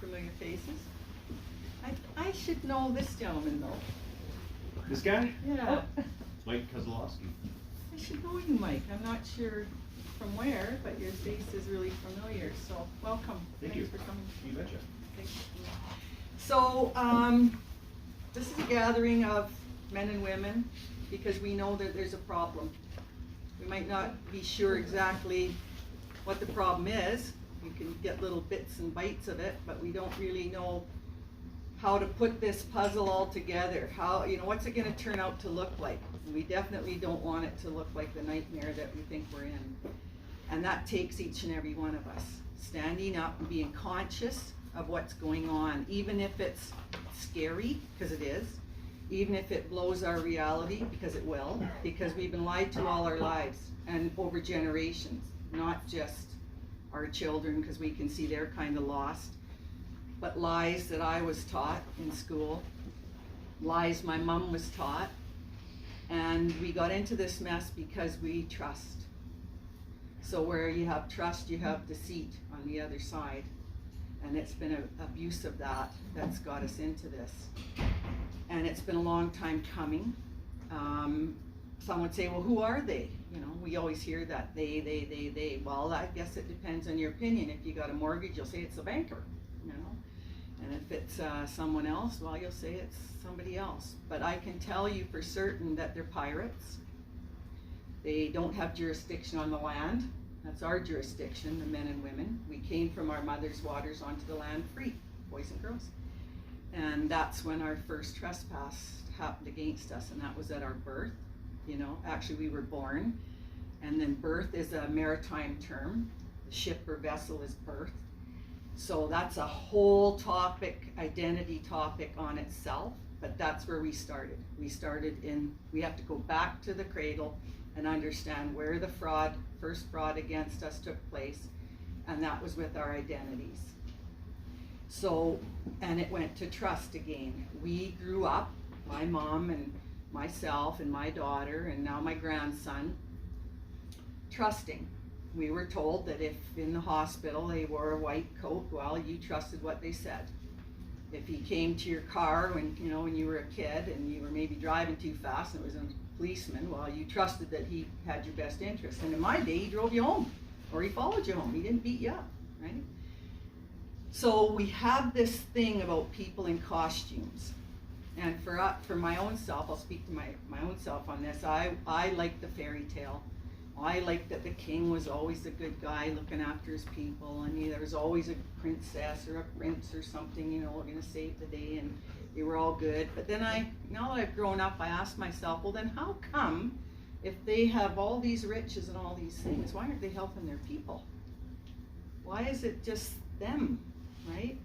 familiar faces. I should know this gentleman though. This guy? Yeah. Mike Kozlowski. I should know you, Mike. I'm not sure from where, but your face is really familiar, so welcome. Thank Thanks you. for coming. You betcha. Thank you. So, this is a gathering of men and women because we know that there's a problem. We might not be sure exactly what the problem is. We can get little bits and bites of it, but we don't really know how to put this puzzle all together. How, what's it going to turn out to look like? We definitely don't want it to look like the nightmare that we think we're in. And that takes each and every one of us standing up and being conscious of what's going on, even if it's scary, because it is, even if it blows our reality, because it will, because we've been lied to all our lives and over generations, not just our children, because we can see they're kind of lost, but lies that I was taught in school, lies my mom was taught, and we got into this mess because we trust. So where you have trust, you have deceit on the other side. And it's been an abuse of that that's got us into this. And it's been a long time coming. Some would say, well, who are they? We always hear that, they. Well, I guess it depends on your opinion. If you got a mortgage, you'll say it's a banker, And if it's someone else, well, you'll say it's somebody else. But I can tell you for certain that they're pirates. They don't have jurisdiction on the land. That's our jurisdiction, the men and women. We came from our mother's waters onto the land free, boys and girls. And that's when our first trespass happened against us, and that was at our birth. Actually we were born, and then birth is a maritime term. The ship or vessel is birth. So that's a whole topic, identity topic on itself, but that's where we started. We have to go back to the cradle and understand where the first fraud against us took place, and that was with our identities. So, and it went to trust again. We grew up, my mom and myself and my daughter and now my grandson, trusting. We were told that if in the hospital they wore a white coat, well, you trusted what they said. If he came to your car when you were a kid and you were maybe driving too fast and it was a policeman, well, you trusted that he had your best interest. And in my day, he drove you home or he followed you home. He didn't beat you up, right? So we have this thing about people in costumes. And for my own self, I'll speak to my own self on this. I like the fairy tale. I like that the king was always a good guy looking after his people, and there was always a princess or a prince or something, we're going to save the day, and they were all good. But then now that I've grown up, I ask myself, well then how come if they have all these riches and all these things, why aren't they helping their people? Why is it just them, right?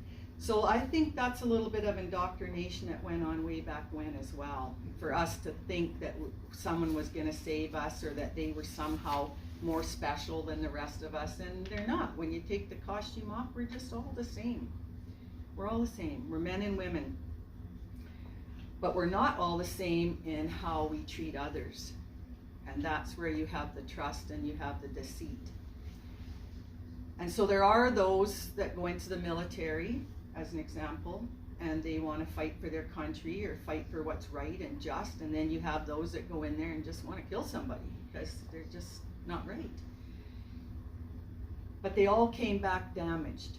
So I think that's a little bit of indoctrination that went on way back when as well, for us to think that someone was going to save us or that they were somehow more special than the rest of us, and they're not. When you take the costume off, we're just all the same. We're all the same. We're men and women. But we're not all the same in how we treat others. And that's where you have the trust and you have the deceit. And so there are those that go into the military, as an example, and they want to fight for their country or fight for what's right and just, and then you have those that go in there and just want to kill somebody because they're just not right. But they all came back damaged,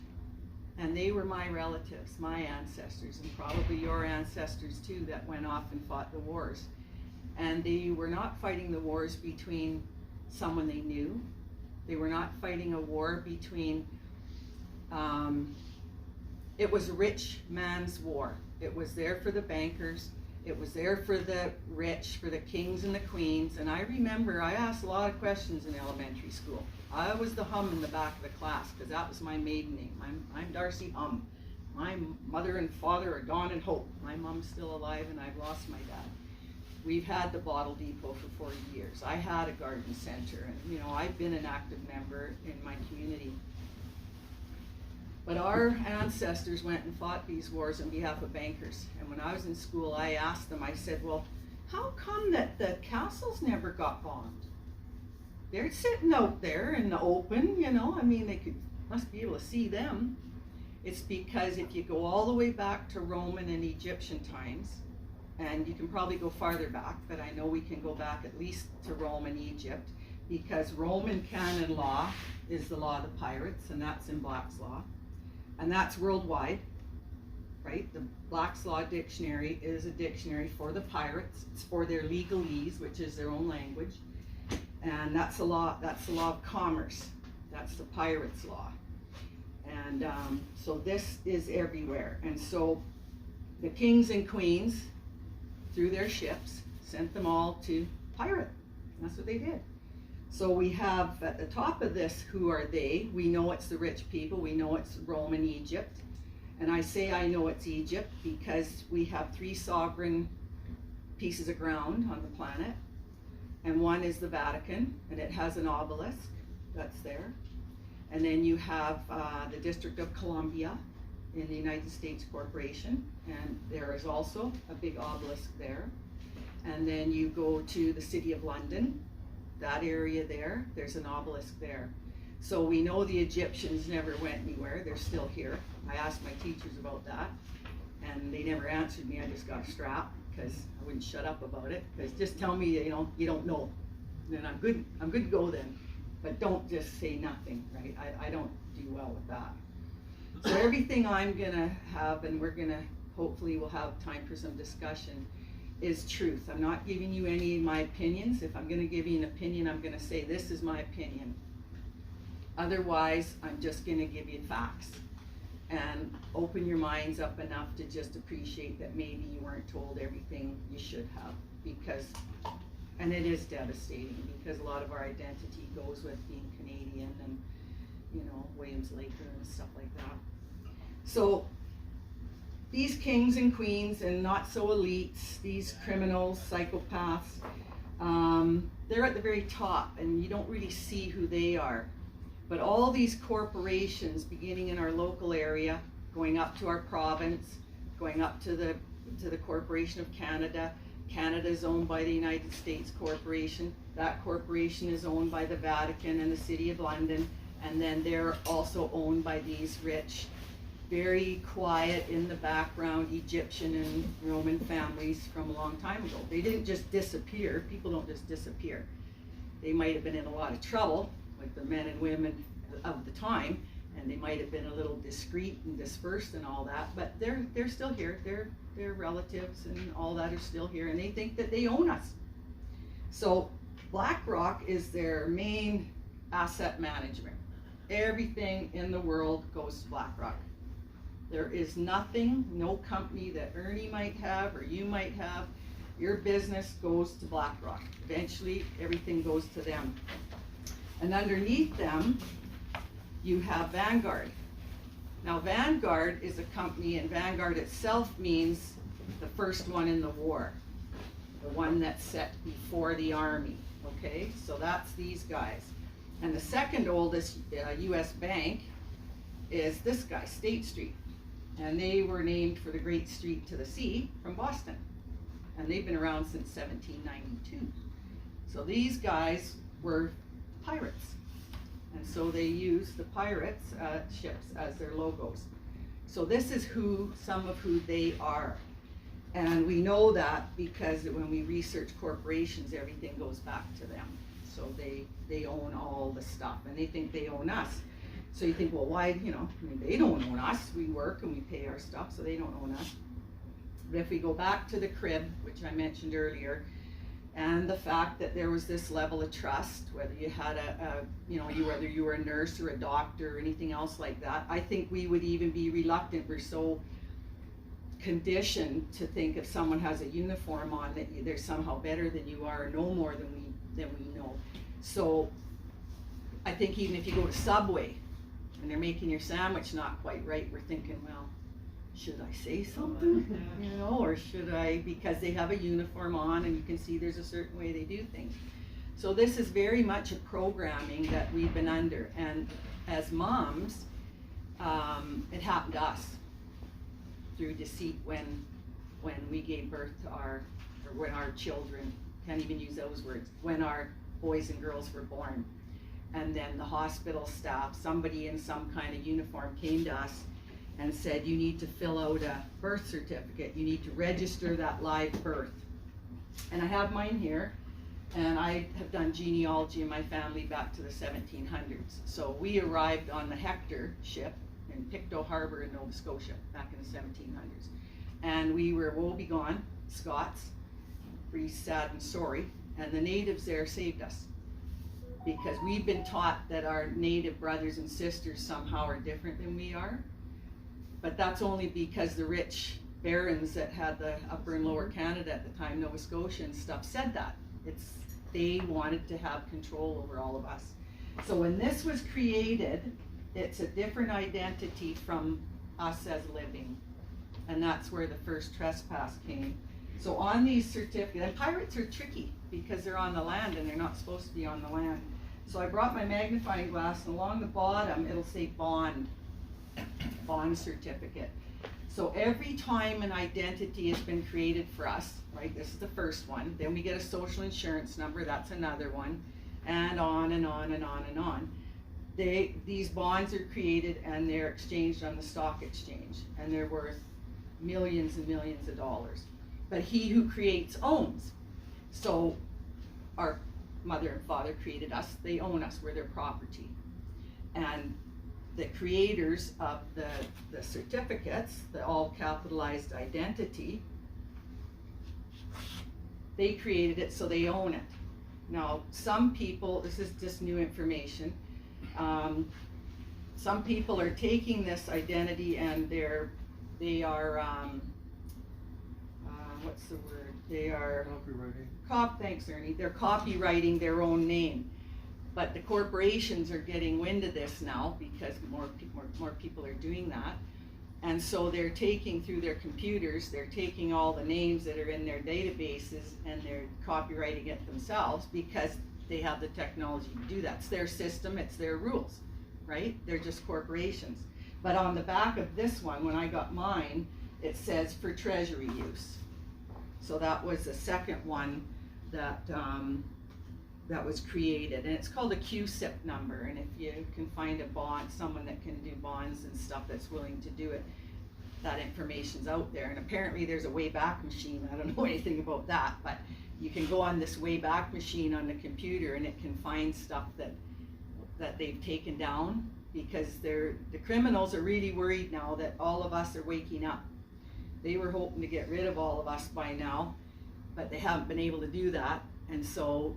and they were my relatives, my ancestors, and probably your ancestors too, that went off and fought the wars. And they were not fighting the wars between someone they knew. They were not fighting a war between it was a rich man's war. It was there for the bankers. It was there for the rich, for the kings and the queens. And I remember I asked a lot of questions in elementary school. I was the Hum in the back of the class because that was my maiden name. I'm Darcy Hum. My mother and father are gone in hope. My mom's still alive and I've lost my dad. We've had the bottle depot for 40 years. I had a garden center, and I've been an active member in my community. But our ancestors went and fought these wars on behalf of bankers. And when I was in school, I asked them, I said, well, how come that the castles never got bombed? They're sitting out there in the open, they must be able to see them. It's because if you go all the way back to Roman and Egyptian times, and you can probably go farther back, but I know we can go back at least to Rome and Egypt, because Roman canon law is the law of the pirates, and that's in Black's Law, and that's worldwide, right? The Black's Law Dictionary is a dictionary for the pirates. It's for their legalese, which is their own language, and that's the law of commerce. That's the pirates' law. And so this is everywhere. And so the kings and queens, through their ships, sent them all to pirate. And that's what they did. So we have at the top of this, who are they? We know it's the rich people. We know it's Rome and Egypt. And I say I know it's Egypt because we have 3 sovereign pieces of ground on the planet. And one is the Vatican, and it has an obelisk that's there. And then you have the District of Columbia in the United States Corporation, and there is also a big obelisk there. And then you go to the City of London, that area there, there's an obelisk there. So we know the Egyptians never went anywhere, they're still here. I asked my teachers about that, and they never answered me. I just got a strap, because I wouldn't shut up about it, because just tell me, you know, you don't know. Then I'm good to go then. But don't just say nothing, right? I don't do well with that. So everything I'm gonna have, and we're gonna, hopefully we'll have time for some discussion, is truth. I'm not giving you any of my opinions. If I'm gonna give you an opinion, I'm gonna say this is my opinion. Otherwise, I'm just gonna give you facts. And open your minds up enough to just appreciate that maybe you weren't told everything you should have, because and it is devastating, because a lot of our identity goes with being Canadian and, you know, Williams Laker and stuff like that. So these kings and queens and not so elites, these criminals, psychopaths, they're at the very top, and you don't really see who they are. But all these corporations, beginning in our local area, going up to our province, going up to the Corporation of Canada. Canada is owned by the United States Corporation. That corporation is owned by the Vatican and the City of London. And then they're also owned by these rich, very quiet in the background Egyptian and Roman families from a long time ago. They didn't just disappear. People don't just disappear. They might have been in a lot of trouble, like the men and women of the time, and they might have been a little discreet and dispersed and all that, but they're still here. Their relatives and all that are still here, and they think that they own us. So BlackRock is their main asset management. Everything in the world goes to BlackRock. There is nothing, no company that Ernie might have or you might have, your business goes to BlackRock. Eventually, everything goes to them. And underneath them, you have Vanguard. Now Vanguard is a company, and Vanguard itself means the first one in the war, the one that's set before the army, okay? So that's these guys. And the second oldest US bank is this guy, State Street. And they were named for the great street to the sea from Boston. And they've been around since 1792. So these guys were pirates. And so they use the pirates' ships as their logos. So this is some of who they are. And we know that because when we research corporations, everything goes back to them. So they own all the stuff, and they think they own us. So you think, well, why, you know, I mean, they don't own us. We work and we pay our stuff, so they don't own us. But if we go back to the crib, which I mentioned earlier, and the fact that there was this level of trust, whether you had whether you were a nurse or a doctor or anything else like that, I think we would even be reluctant. We're so conditioned to think if someone has a uniform on that they're somehow better than you are, or know more than we know. So I think even if you go to Subway and they're making your sandwich not quite right, we're thinking, well, should I say something, you know, or should I, because they have a uniform on and you can see there's a certain way they do things. So this is very much a programming that we've been under, and as moms, it happened to us through deceit when we gave birth to when our children, can't even use those words, when our boys and girls were born. And then the hospital staff, somebody in some kind of uniform came to us and said, you need to fill out a birth certificate, you need to register that live birth. And I have mine here, and I have done genealogy in my family back to the 1700s. So we arrived on the Hector ship in Pictou Harbor in Nova Scotia back in the 1700s. And we were woebegone Scots, pretty sad and sorry, and the natives there saved us. Because we've been taught that our native brothers and sisters somehow are different than we are. But that's only because the rich barons that had the Upper and Lower Canada at the time, Nova Scotia and stuff, said that. They wanted to have control over all of us. So when this was created, it's a different identity from us as living. And that's where the first trespass came. So on these certificates, and pirates are tricky because they're on the land and they're not supposed to be on the land. So I brought my magnifying glass, and along the bottom it'll say bond certificate. So every time an identity has been created for us, right, this is the first one, then we get a social insurance number, that's another one, and on and on and on and on. These bonds are created and they're exchanged on the stock exchange, and they're worth millions and millions of dollars. But he who creates owns. So our mother and father created us, they own us, we're their property. And the creators of the certificates, the all capitalized identity, they created it so they own it. Now some people, this is just new information, some people are taking this identity and they are what's the word? They are Copywriting. Thanks, Ernie. They're copywriting their own name, but the corporations are getting wind of this now because more people are doing that, and so they're taking through their computers. They're taking all the names that are in their databases and they're copywriting it themselves because they have the technology to do that. It's their system. It's their rules, right? They're just corporations. But on the back of this one, when I got mine, it says for treasury use. So that was the second one that that was created, and it's called a QSIP number. And if you can find a bond, someone that can do bonds and stuff that's willing to do it, that information's out there. And apparently there's a Wayback Machine. I don't know anything about that, but you can go on this Wayback Machine on the computer and it can find stuff that they've taken down, because the criminals are really worried now that all of us are waking up. They were hoping to get rid of all of us by now, but they haven't been able to do that. And so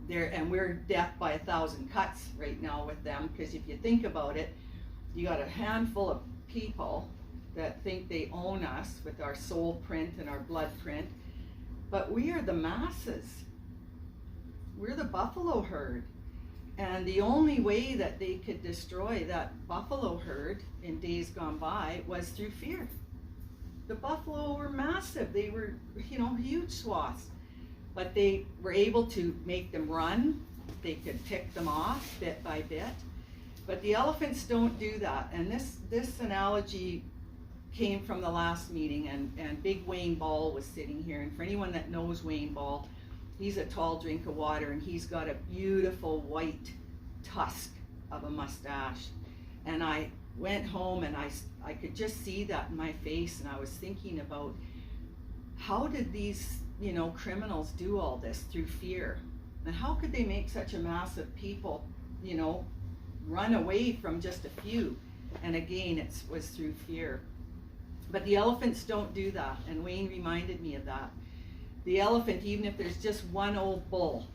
we're death by 1,000 cuts right now with them, because if you think about it, you got a handful of people that think they own us with our soul print and our blood print, but we are the masses. We're the buffalo herd. And the only way that they could destroy that buffalo herd in days gone by was through fear. The buffalo were massive. They were, huge swaths. But they were able to make them run. They could pick them off bit by bit. But the elephants don't do that. And this analogy came from the last meeting, and Big Wayne Ball was sitting here. And for anyone that knows Wayne Ball, he's a tall drink of water, and he's got a beautiful white tusk of a mustache. And I went home and I could just see that in my face, and I was thinking about how did these criminals do all this? Through fear. And how could they make such a mass of people run away from just a few? And again, it was through fear. But the elephants don't do that, and Wayne reminded me of that. The elephant, even if there's just one old bull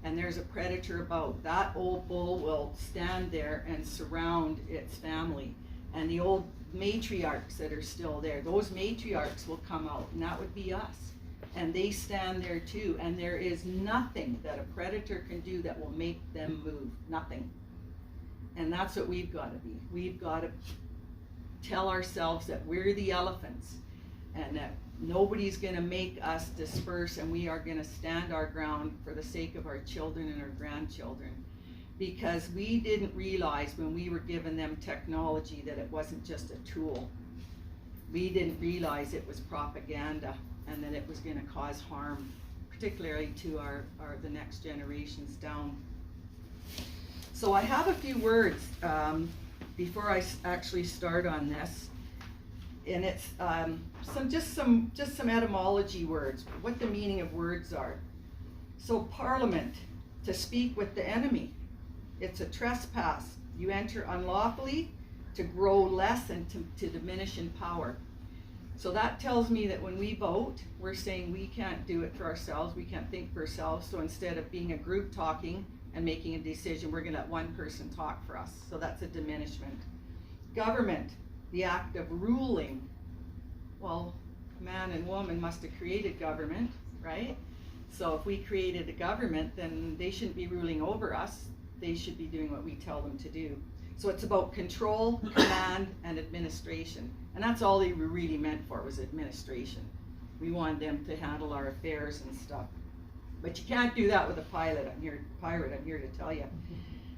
and there's a predator about, that old bull will stand there and surround its family. And the old matriarchs that are still there, those matriarchs will come out, and that would be us. And they stand there too, and there is nothing that a predator can do that will make them move. Nothing. And that's what we've got to be. We've got to tell ourselves that we're the elephants, and that nobody's going to make us disperse, and we are going to stand our ground for the sake of our children and our grandchildren. Because we didn't realize when we were giving them technology that it wasn't just a tool. We didn't realize it was propaganda, and that it was going to cause harm, particularly to the next generations down. So I have a few words before I actually start on this, and it's some etymology words, what the meaning of words are. So parliament, to speak with the enemy. It's a trespass. You enter unlawfully to grow less and to diminish in power. So that tells me that when we vote, we're saying we can't do it for ourselves, we can't think for ourselves, so instead of being a group talking and making a decision, we're gonna let one person talk for us. So that's a diminishment. Government, the act of ruling. Well, man and woman must have created government, right? So if we created a government, then they shouldn't be ruling over us. They should be doing what we tell them to do. So it's about control, command, and administration. And that's all they were really meant for, was administration. We wanted them to handle our affairs and stuff. But you can't do that with a pirate, I'm here to tell you.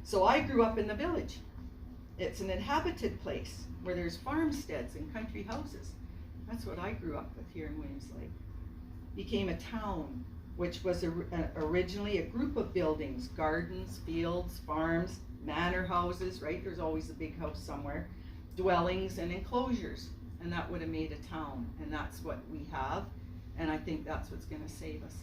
So I grew up in the village. It's an inhabited place where there's farmsteads and country houses. That's what I grew up with here in Williams Lake. Became a town, which was originally a group of buildings, gardens, fields, farms, manor houses, right? There's always a big house somewhere, dwellings and enclosures, and that would have made a town, and that's what we have, and I think that's what's going to save us.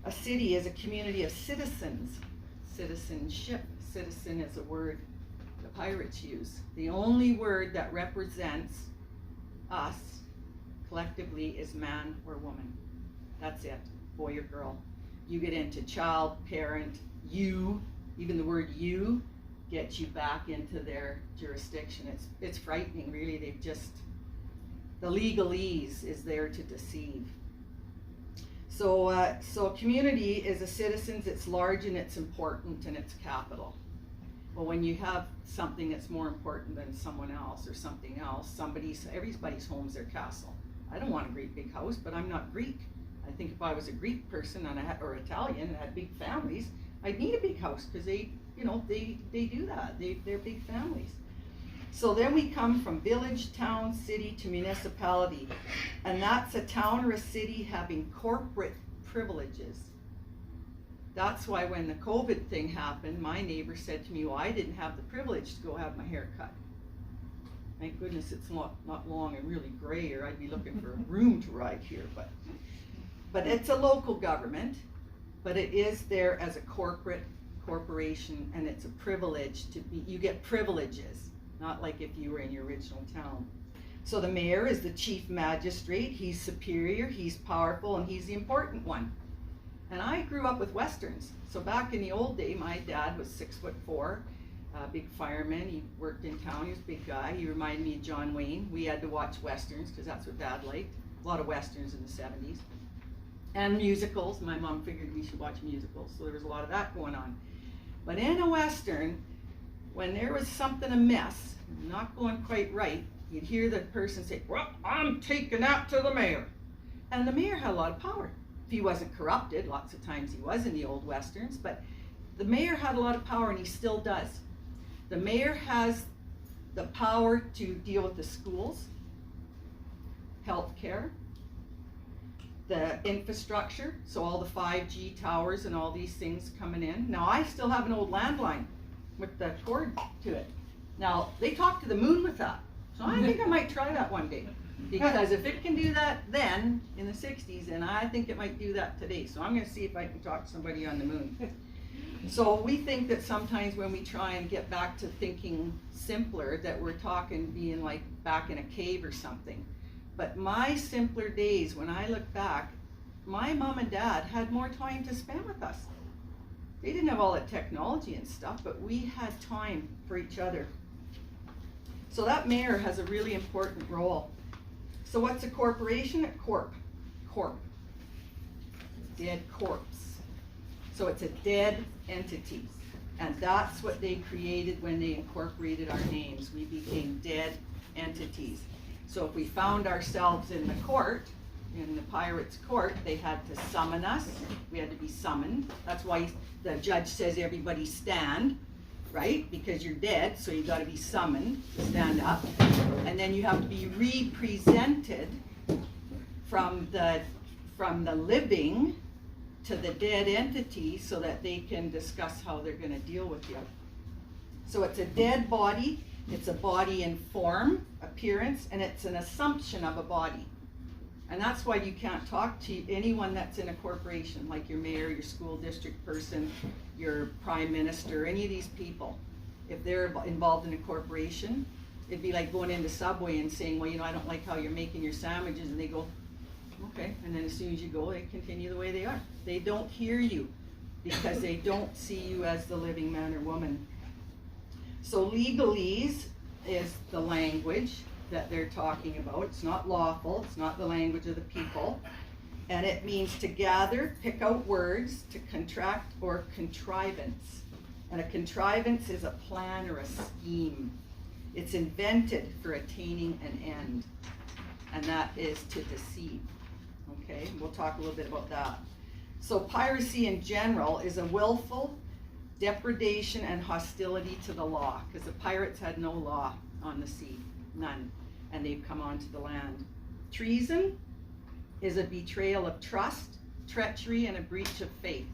A city is a community of citizens. Citizenship. Citizen is a word the pirates use. The only word that represents us collectively is man or woman. That's it, boy or girl. You get into child, parent, you, even the word you gets you back into their jurisdiction. It's frightening, really. They've just, the legalese is there to deceive. So a community is a citizens, it's large and it's important and it's capital. Well, when you have something that's more important than someone else or something else, everybody's home's their castle. I don't want a great big house, but I'm not Greek. I think if I was a Greek person or Italian and had big families, I'd need a big house because they do that. They're big families. So then we come from village, town, city to municipality, and that's a town or a city having corporate privileges. That's why when the COVID thing happened, my neighbor said to me, well, I didn't have the privilege to go have my hair cut. Thank goodness it's not long and really gray, or I'd be looking for a room to ride here. But it's a local government, but it is there as a corporation, and it's a privilege to be, you get privileges, not like if you were in your original town. So the mayor is the chief magistrate, he's superior, he's powerful, and he's the important one. And I grew up with Westerns. So back in the old day, my dad was 6'4", big fireman. He worked in town, he was a big guy. He reminded me of John Wayne. We had to watch Westerns because that's what Dad liked. A lot of Westerns in the 70s. And musicals. My mom figured we should watch musicals, so there was a lot of that going on. But in a Western, when there was something amiss, not going quite right, you'd hear the person say, well, I'm taking that to the mayor. And the mayor had a lot of power. If he wasn't corrupted, lots of times he was in the old Westerns, but the mayor had a lot of power, and he still does. The mayor has the power to deal with the schools, healthcare, the infrastructure, so all the 5G towers and all these things coming in. Now I still have an old landline with the cord to it. Now they talk to the moon with that, so I think I might try that one day. Because if it can do that then, in the 60s, then I think it might do that today. So I'm going to see if I can talk to somebody on the moon. So we think that sometimes when we try and get back to thinking simpler, that we're talking being like back in a cave or something. But my simpler days, when I look back, my mom and dad had more time to spend with us. They didn't have all that technology and stuff, but we had time for each other. So that mayor has a really important role. So what's a corporation? A corp. Dead corpse. So it's a dead entity. And that's what they created when they incorporated our names. We became dead entities. So if we found ourselves in the court, in the pirates' court, they had to summon us. We had to be summoned. That's why the judge says everybody stand, right? Because you're dead, so you got to be summoned to stand up. And then you have to be represented from the living to the dead entity so that they can discuss how they're going to deal with you. So it's a dead body, it's a body in form, appearance, and it's an assumption of a body. And that's why you can't talk to anyone that's in a corporation, like your mayor, your school district person, your prime minister, any of these people. If they're involved in a corporation, it'd be like going into Subway and saying, well, you know, I don't like how you're making your sandwiches, and they go, okay, and then as soon as you go, they continue the way they are. They don't hear you because they don't see you as the living man or woman. So legalese is the language that they're talking about. It's not lawful, it's not the language of the people. And it means to gather, pick out words, to contract or contrivance. And a contrivance is a plan or a scheme. It's invented for attaining an end. And that is to deceive. Okay, we'll talk a little bit about that. So piracy in general is a willful depredation and hostility to the law, because the pirates had no law on the sea, none, and they've come onto the land. Treason is a betrayal of trust, treachery, and a breach of faith.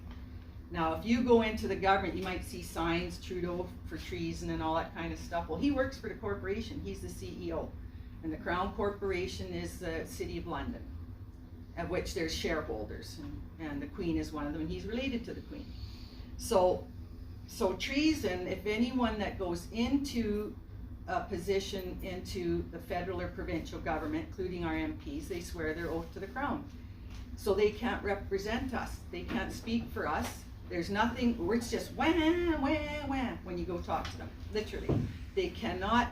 Now, if you go into the government, you might see signs, Trudeau for treason and all that kind of stuff. Well, he works for the corporation, he's the CEO, and the Crown Corporation is the City of London, at which there's shareholders, and the Queen is one of them, and he's related to the Queen. So treason, if anyone that goes into a position into the federal or provincial government, including our MPs, they swear their oath to the Crown. So they can't represent us. They can't speak for us. There's nothing, or it's just wah, wah, wah, when you go talk to them, literally. They cannot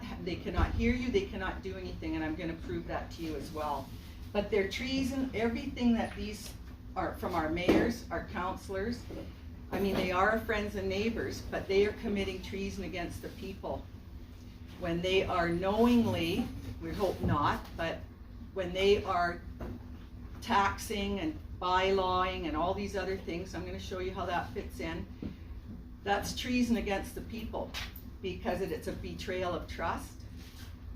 hear you, they cannot do anything, and I'm gonna prove that to you as well. But their treason, everything that these are, from our mayors, our councillors, I mean, they are our friends and neighbors, but they are committing treason against the people. When they are knowingly, we hope not, but when they are taxing and bylawing and all these other things, I'm going to show you how that fits in. That's treason against the people, because it's a betrayal of trust,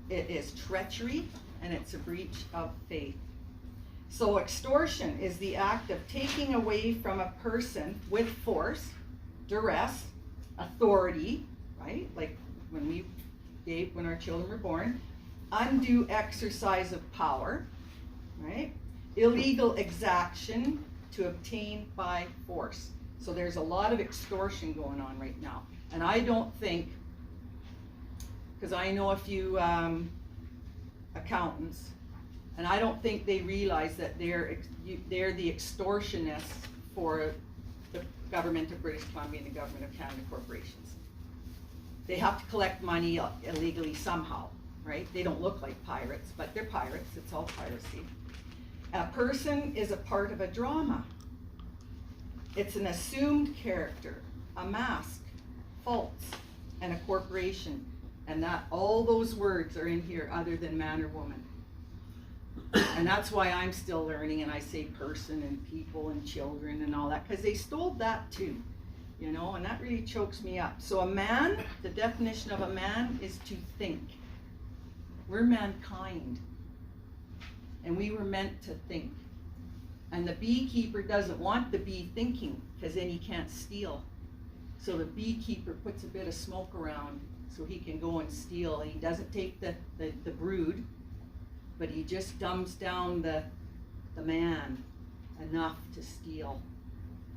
it is treachery, and it's a breach of faith. So extortion is the act of taking away from a person with force, duress, authority, right? Like when our children were born, undue exercise of power, right? Illegal exaction to obtain by force. So there's a lot of extortion going on right now. And I don't think, because I know a few accountants, and I don't think they realize that they're the extortionists for the government of British Columbia and the government of Canada corporations. They have to collect money illegally somehow, right? They don't look like pirates, but they're pirates. It's all piracy. A person is a part of a drama. It's an assumed character, a mask, faults, and a corporation. And that all those words are in here other than man or woman. And that's why I'm still learning, and I say person and people and children and all that, because they stole that too, you know, and that really chokes me up. So a man, the definition of a man is to think. We're mankind, and we were meant to think. And the beekeeper doesn't want the bee thinking, because then he can't steal. So the beekeeper puts a bit of smoke around so he can go and steal. And he doesn't take the brood, but he just dumbs down the man enough to steal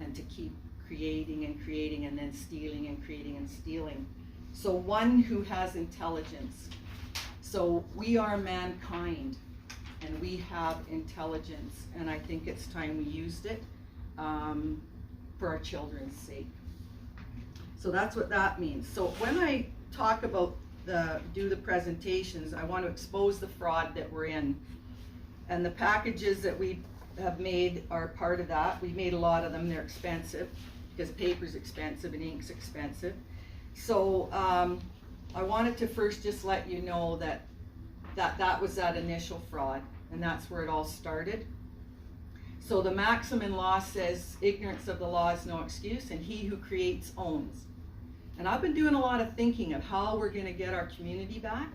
and to keep creating and creating and then stealing and creating and stealing. So one who has intelligence. So we are mankind, and we have intelligence, and I think it's time we used it for our children's sake. So that's what that means. So when I talk about do the presentations, I want to expose the fraud that we're in. And the packages that we have made are part of that. We made a lot of them. They're expensive because paper's expensive and ink's expensive. So I wanted to first just let you know that was that initial fraud, and that's where it all started. So the maxim in law says, ignorance of the law is no excuse, and he who creates owns. And I've been doing a lot of thinking of how we're going to get our community back.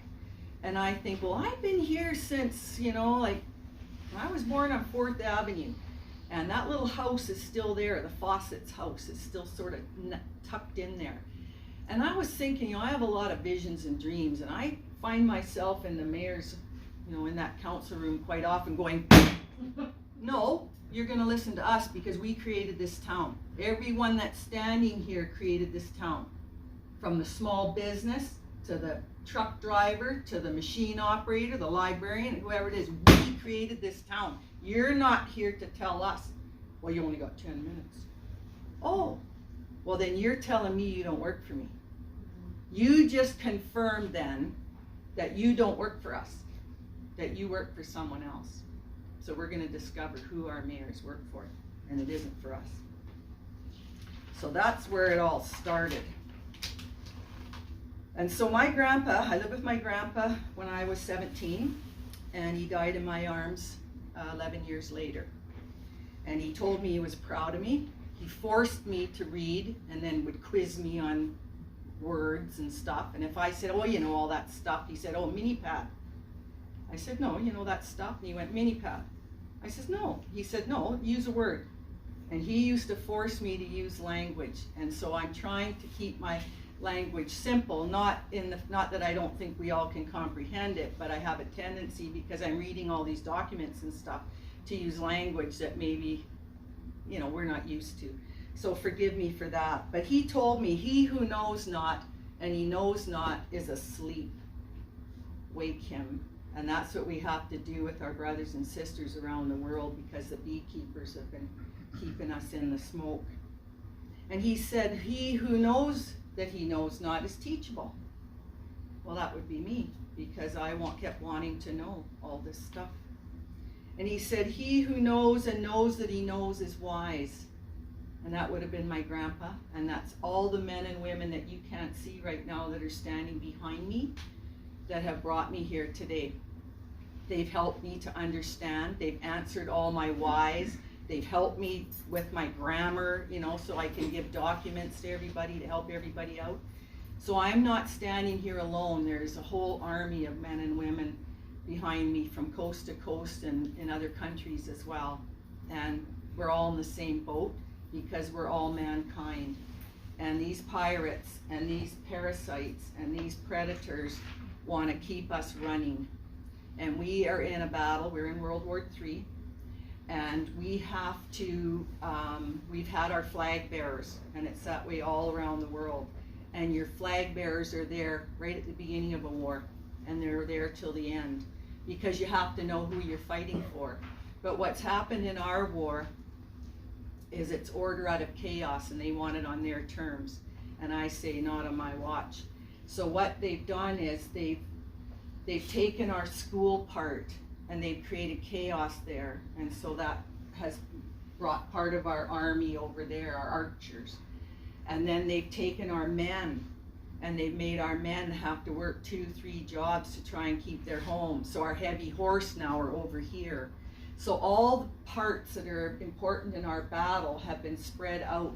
And I think, well, I've been here since, you know, like, I was born on 4th Avenue. And that little house is still there. The Fawcett's house is still sort of tucked in there. And I was thinking, I have a lot of visions and dreams, and I find myself in the mayor's, in that council room quite often going, no, you're gonna listen to us because we created this town. Everyone that's standing here created this town. From the small business, to the truck driver, to the machine operator, the librarian, whoever it is, we created this town. You're not here to tell us, well, you only got 10 minutes. Oh, well then you're telling me you don't work for me. You just confirmed then that you don't work for us, that you work for someone else. So we're going to discover who our mayors work for, and it isn't for us. So that's where it all started. And so my grandpa, I lived with my grandpa when I was 17, and he died in my arms 11 years later. And he told me he was proud of me. He forced me to read and then would quiz me on words and stuff. And if I said, oh, you know all that stuff, he said, oh, mini-pad. I said, no, you know that stuff? And he went, mini-pad. I said, no. He said, no, use a word. And he used to force me to use language. And so I'm trying to keep my language simple, not that I don't think we all can comprehend it, but I have a tendency, because I'm reading all these documents and stuff, to use language that maybe, we're not used to. So forgive me for that. But he told me, he who knows not, and he knows not, is asleep. Wake him. And that's what we have to do with our brothers and sisters around the world, because the beekeepers have been keeping us in the smoke. And he said, he who knows that he knows not is teachable. Well, that would be me, because I kept wanting to know all this stuff. And he said, he who knows and knows that he knows is wise. And that would have been my grandpa. And that's all the men and women that you can't see right now that are standing behind me that have brought me here today. They've helped me to understand. They've answered all my whys. They've helped me with my grammar, so I can give documents to everybody to help everybody out. So I'm not standing here alone. There's a whole army of men and women behind me from coast to coast and in other countries as well. And we're all in the same boat, because we're all mankind. And these pirates and these parasites and these predators want to keep us running. And we are in a battle. We're in World War III. And we have to, we've had our flag bearers, and it's that way all around the world. And your flag bearers are there right at the beginning of a war, and they're there till the end, because you have to know who you're fighting for. But what's happened in our war is it's order out of chaos, and they want it on their terms. And I say, not on my watch. So what they've done is they've taken our school part, and they've created chaos there. And so that has brought part of our army over there, our archers. And then they've taken our men, and they've made our men have to work 2-3 jobs to try and keep their homes. So our heavy horse now are over here. So all the parts that are important in our battle have been spread out,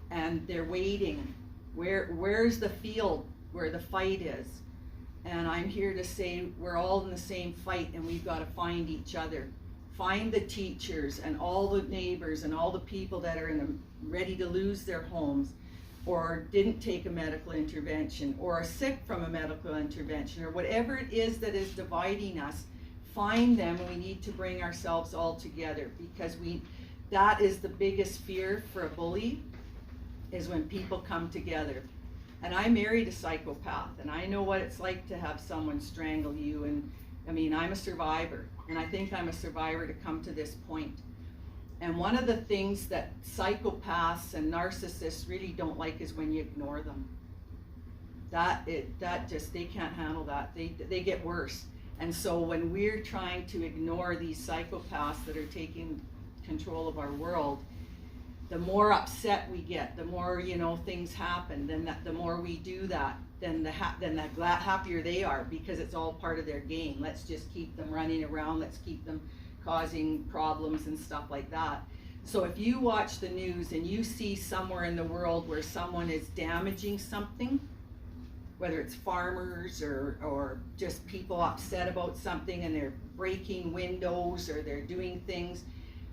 and they're waiting. Where's the field where the fight is? And I'm here to say we're all in the same fight, and we've got to find each other. Find the teachers and all the neighbors and all the people that are ready to lose their homes, or didn't take a medical intervention, or are sick from a medical intervention, or whatever it is that is dividing us. Find them, and we need to bring ourselves all together, because that is the biggest fear for a bully, is when people come together. And I married a psychopath, and I know what it's like to have someone strangle you. And I mean, I'm a survivor, and I think I'm a survivor to come to this point. And one of the things that psychopaths and narcissists really don't like is when you ignore them. They can't handle that. They get worse. And so when we're trying to ignore these psychopaths that are taking control of our world, the more upset we get, the more things happen. Then the more we do that, then the happier they are, because it's all part of their game. Let's just keep them running around. Let's keep them causing problems and stuff like that. So if you watch the news and you see somewhere in the world where someone is damaging something, whether it's farmers or just people upset about something, and they're breaking windows, or they're doing things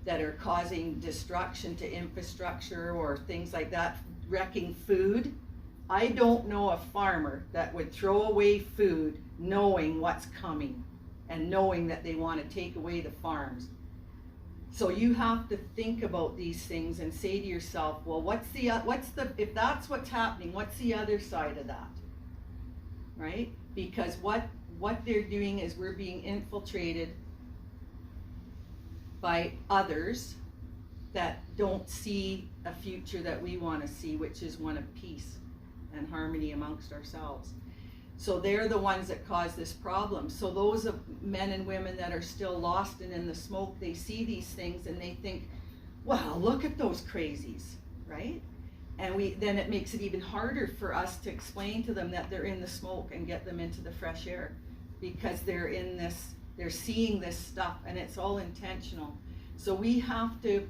that are causing destruction to infrastructure or things like that, wrecking food, I don't know a farmer that would throw away food knowing what's coming and knowing that they want to take away the farms. So you have to think about these things and say to yourself, well, if that's what's happening, what's the other side of that? Right? Because what they're doing is we're being infiltrated by others that don't see a future that we want to see, which is one of peace and harmony amongst ourselves. So they're the ones that cause this problem. So those of men and women that are still lost and in the smoke, they see these things and they think, wow, look at those crazies, right? And then it makes it even harder for us to explain to them that they're in the smoke and get them into the fresh air, because they're seeing this stuff and it's all intentional. So we have to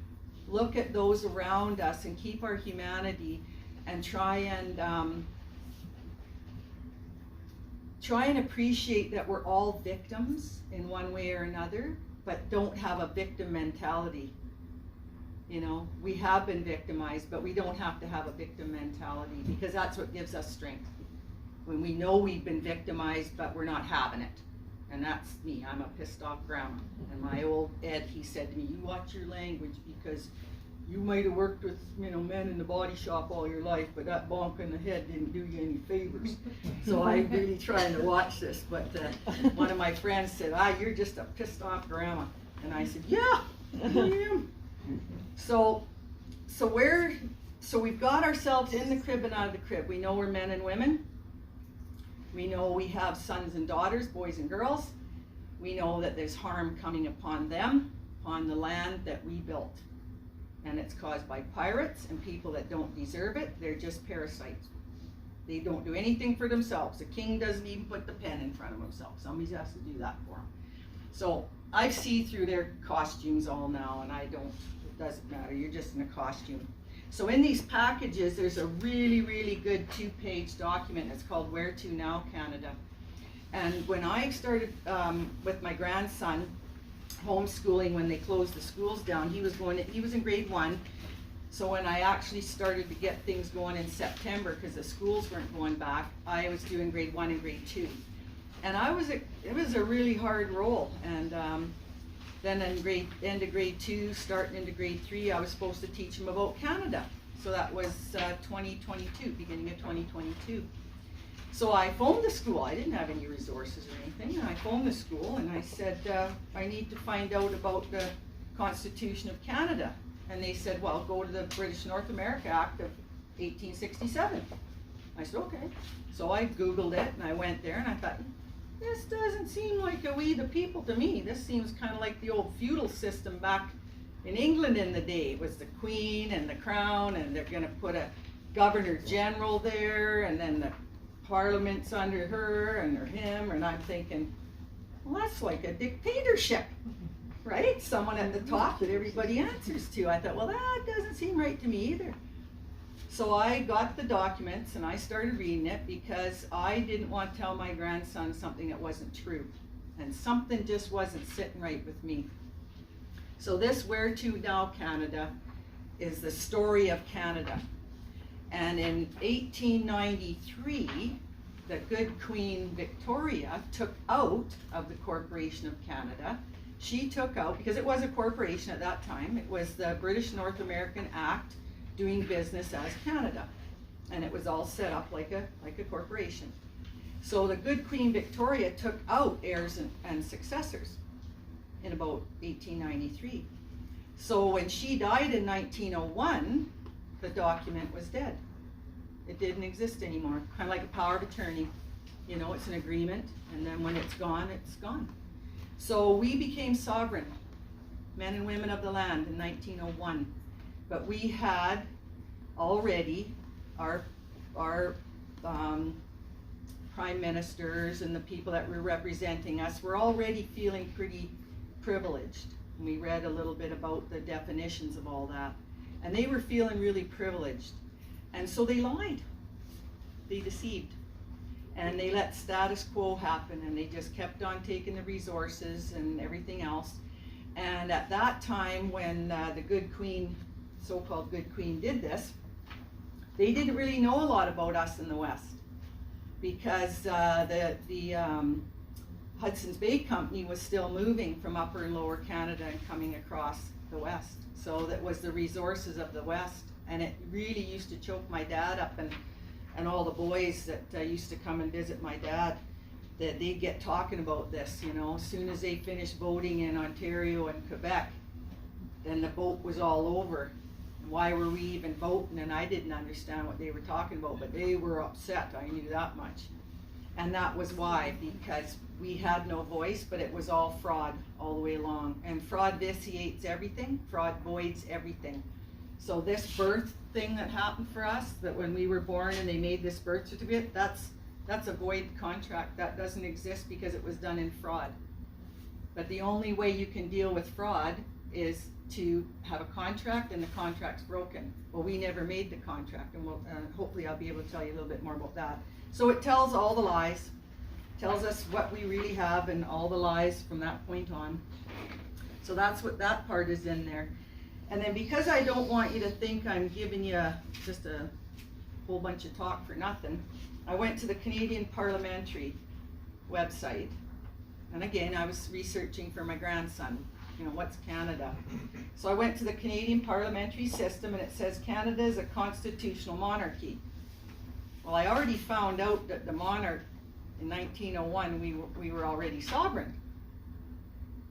look at those around us and keep our humanity and try and appreciate that we're all victims in one way or another, but don't have a victim mentality. You know, we have been victimized, but we don't have to have a victim mentality, because that's what gives us strength. When we know we've been victimized, but we're not having it. And that's me. I'm a pissed off grandma. And my old Ed, he said to me, you watch your language, because you might have worked with, men in the body shop all your life, but that bonk in the head didn't do you any favors. So I'm really trying to watch this. But one of my friends said, you're just a pissed off grandma. And I said, yeah, I am. So we've got ourselves in the crib and out of the crib. We know we're men and women. We know we have sons and daughters, boys and girls. We know that there's harm coming upon them, upon the land that we built. And it's caused by pirates and people that don't deserve it. They're just parasites. They don't do anything for themselves. The king doesn't even put the pen in front of himself. Somebody has to do that for him. So I see through their costumes all now, and it doesn't matter. You're just in a costume. So in these packages, there's a really, really good 2-page document. It's called Where To Now, Canada. And when I started with my grandson, homeschooling, when they closed the schools down, he was in grade 1. So when I actually started to get things going in September, because the schools weren't going back, I was doing grade 1 and grade 2. And it was a really hard role. And then in end of grade 2, starting into grade 3, I was supposed to teach them about Canada. So that was 2022, beginning of 2022. So I phoned the school. I didn't have any resources or anything. And I phoned the school and I said, I need to find out about the Constitution of Canada. And they said, well, go to the British North America Act of 1867. I said, okay. So I Googled it and I went there and I thought, this doesn't seem like a we the people to me. This seems kind of like the old feudal system back in England in the day. It was the Queen and the Crown, and they're going to put a Governor General there, and then the Parliament's under her and or him. And I'm thinking, well, that's like a dictatorship, right? Someone at the top that everybody answers to. I thought, well, that doesn't seem right to me either. So I got the documents and I started reading it, because I didn't want to tell my grandson something that wasn't true. And something just wasn't sitting right with me. So this Where To Now, Canada is the story of Canada. And in 1893, the good Queen Victoria took out of the Corporation of Canada. She took out, because it was a corporation at that time, it was the British North American Act, doing business as Canada, and it was all set up like a corporation. So the good Queen Victoria took out heirs and successors in about 1893. So when she died in 1901, the document was dead. It didn't exist anymore. Kind of like a power of attorney. It's an agreement, and then when it's gone, it's gone. So we became sovereign, men and women of the land, in 1901. But we had already our prime ministers and the people that were representing us were already feeling pretty privileged. And we read a little bit about the definitions of all that. And they were feeling really privileged. And so they lied. They deceived. And they let status quo happen, and they just kept on taking the resources and everything else. And at that time, when the good Queen, so-called good Queen, did this, They didn't really know a lot about us in the West because the Hudson's Bay Company was still moving from Upper and Lower Canada and coming across the West. So that was the resources of the West, and it really used to choke my dad up, and all the boys that used to come and visit my dad, that they'd get talking about this, you know, as soon as they finished voting in Ontario and Quebec, then the vote was all over. Why were we even voting? And I didn't understand what they were talking about, but they were upset, I knew that much. And that was why, because we had no voice, but it was all fraud all the way along. And fraud vitiates everything, fraud voids everything. So this birth thing that happened for us, that when we were born and they made this birth certificate, that's a void contract. That doesn't exist because it was done in fraud. But the only way you can deal with fraud is to have a contract, and the contract's broken. Well, we never made the contract, and hopefully I'll be able to tell you a little bit more about that. So it tells all the lies, tells us what we really have and all the lies from that point on. So that's what that part is in there. And then because I don't want you to think I'm giving you just a whole bunch of talk for nothing, I went to the Canadian Parliamentary website. And again, I was researching for my grandson, you know, what's Canada? So I went to the Canadian parliamentary system, and it says Canada is a constitutional monarchy. Well, I already found out that the monarch in 1901, we were already sovereign.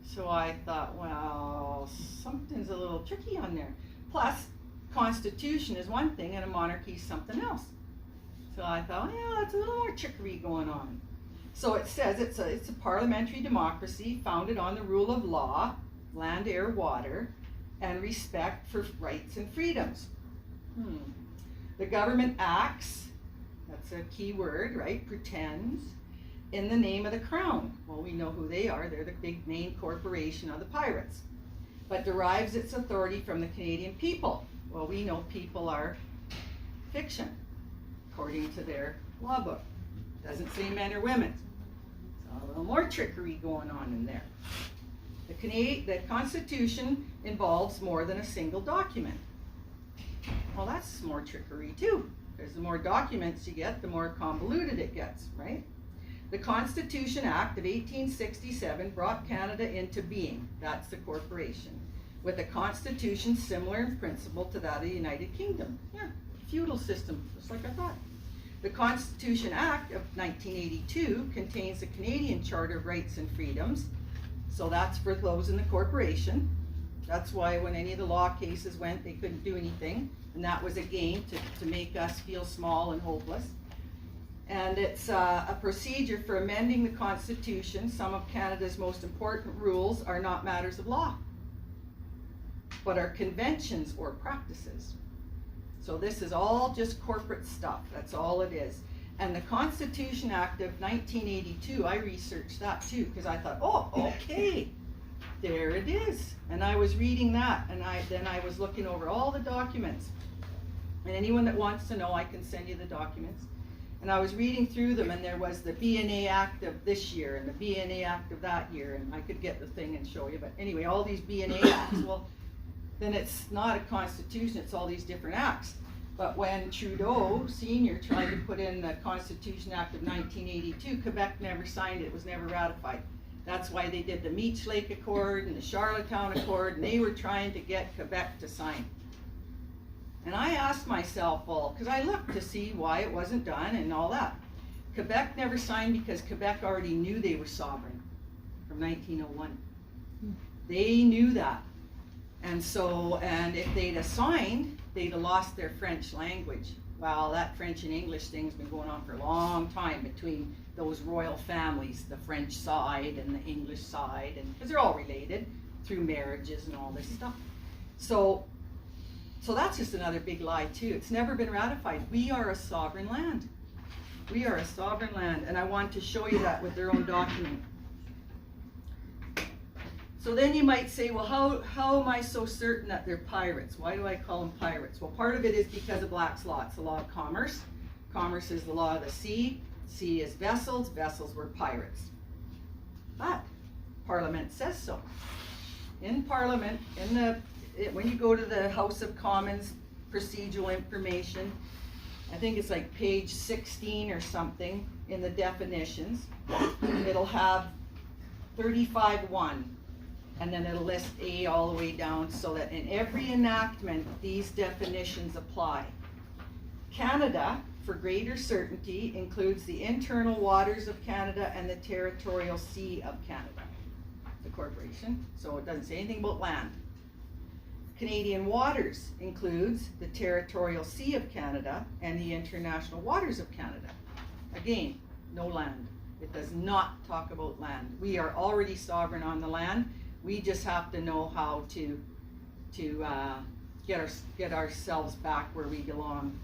So I thought, well, something's a little tricky on there. Plus, constitution is one thing and a monarchy is something else. So I thought, yeah, that's a little more trickery going on. So it says it's a parliamentary democracy founded on the rule of law, land, air, water, and respect for rights and freedoms. The government acts, that's a key word, right, pretends, in the name of the crown. Well, we know who they are. They're the big main corporation of the pirates. But derives its authority from the Canadian people. Well, we know people are fiction, according to their law book. Doesn't say men or women. So a little more trickery going on in there. The Constitution involves more than a single document. Well, that's more trickery too, because the more documents you get, the more convoluted it gets, right? The Constitution Act of 1867 brought Canada into being, that's the corporation, with a constitution similar in principle to that of the United Kingdom. Yeah, feudal system, just like I thought. The Constitution Act of 1982 contains the Canadian Charter of Rights and Freedoms, so that's for those in the corporation. That's why when any of the law cases went, they couldn't do anything, and that was a game to make us feel small and hopeless. And it's a procedure for amending the Constitution. Some of Canada's most important rules are not matters of law, but are conventions or practices. So this is all just corporate stuff, that's all it is. And the Constitution Act of 1982, I researched that too, because I thought, oh, okay, there it is. And I was reading that, and then I was looking over all the documents. And anyone that wants to know, I can send you the documents. And I was reading through them, and there was the BNA Act of this year, and the BNA Act of that year, and I could get the thing and show you, but anyway, all these BNA Acts, well, then it's not a constitution, it's all these different acts. But when Trudeau Sr. tried to put in the Constitution Act of 1982, Quebec never signed it, it was never ratified. That's why they did the Meech Lake Accord and the Charlottetown Accord, and they were trying to get Quebec to sign. And I asked myself, well, because I looked to see why it wasn't done and all that. Quebec never signed because Quebec already knew they were sovereign from 1901. They knew that. And so, and if they'd have signed, they'd have lost their French language. Well, that French and English thing's been going on for a long time between those royal families, the French side and the English side, and because they're all related through marriages and all this stuff. So that's just another big lie too. It's never been ratified. We are a sovereign land. We are a sovereign land, and I want to show you that with their own document. So then you might say, well, how am I so certain that they're pirates? Why do I call them pirates? Well, part of it is because of Black's Law. It's the law of commerce. Commerce is the law of the sea. Sea is vessels. Vessels were pirates. But Parliament says so. In Parliament, when you go to the House of Commons procedural information, I think it's like page 16 or something in the definitions. It'll have 35(1), and then it'll list A all the way down, so that in every enactment, these definitions apply. Canada, for greater certainty, includes the internal waters of Canada and the territorial sea of Canada, the corporation, so it doesn't say anything about land. Canadian waters includes the territorial sea of Canada and the international waters of Canada. Again, no land. It does not talk about land. We are already sovereign on the land. We just have to know how to get ourselves back where we belong.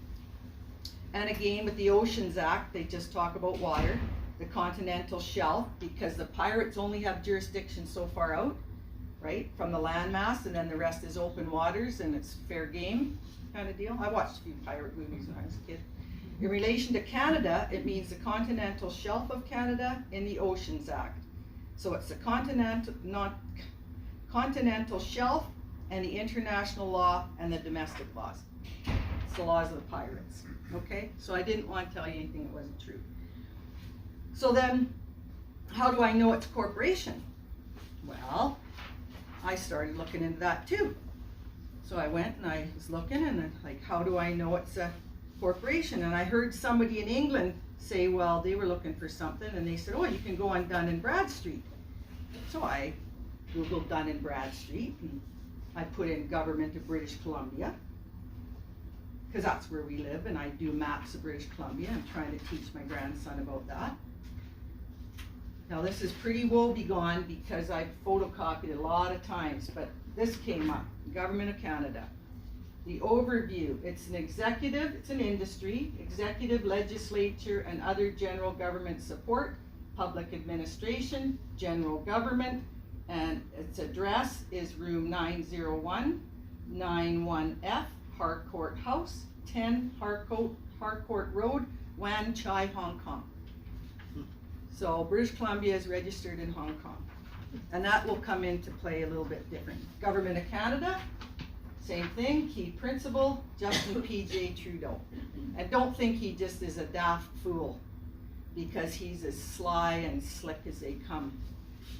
And again, with the Oceans Act, they just talk about water, the continental shelf, because the pirates only have jurisdiction so far out, right, from the landmass, and then the rest is open waters, and it's fair game kind of deal. I watched a few pirate movies when I was a kid. In relation to Canada, it means the continental shelf of Canada in the Oceans Act. So it's the continental shelf and the international law and the domestic laws. It's the laws of the pirates, okay? So I didn't want to tell you anything that wasn't true. So then, how do I know it's a corporation? Well, I started looking into that too. So I went and I was looking, and I'm like, how do I know it's a corporation? And I heard somebody in England say, well, they were looking for something, and they said, oh, you can go on Dun & Bradstreet. So I Googled Dun & Bradstreet, and I put in Government of British Columbia, because that's where we live, and I do maps of British Columbia. I'm trying to teach my grandson about that. Now this is pretty woebegone because I've photocopied it a lot of times, but this came up, Government of Canada. The overview, it's an executive, it's an industry, executive, legislature, and other general government support, public administration, general government, and its address is room 901, 91F, Harcourt House, 10 Harcourt Road, Wan Chai, Hong Kong. So British Columbia is registered in Hong Kong. And that will come into play a little bit different. Government of Canada, same thing, key principal, Justin P.J. Trudeau. And don't think he just is a daft fool, because he's as sly and slick as they come.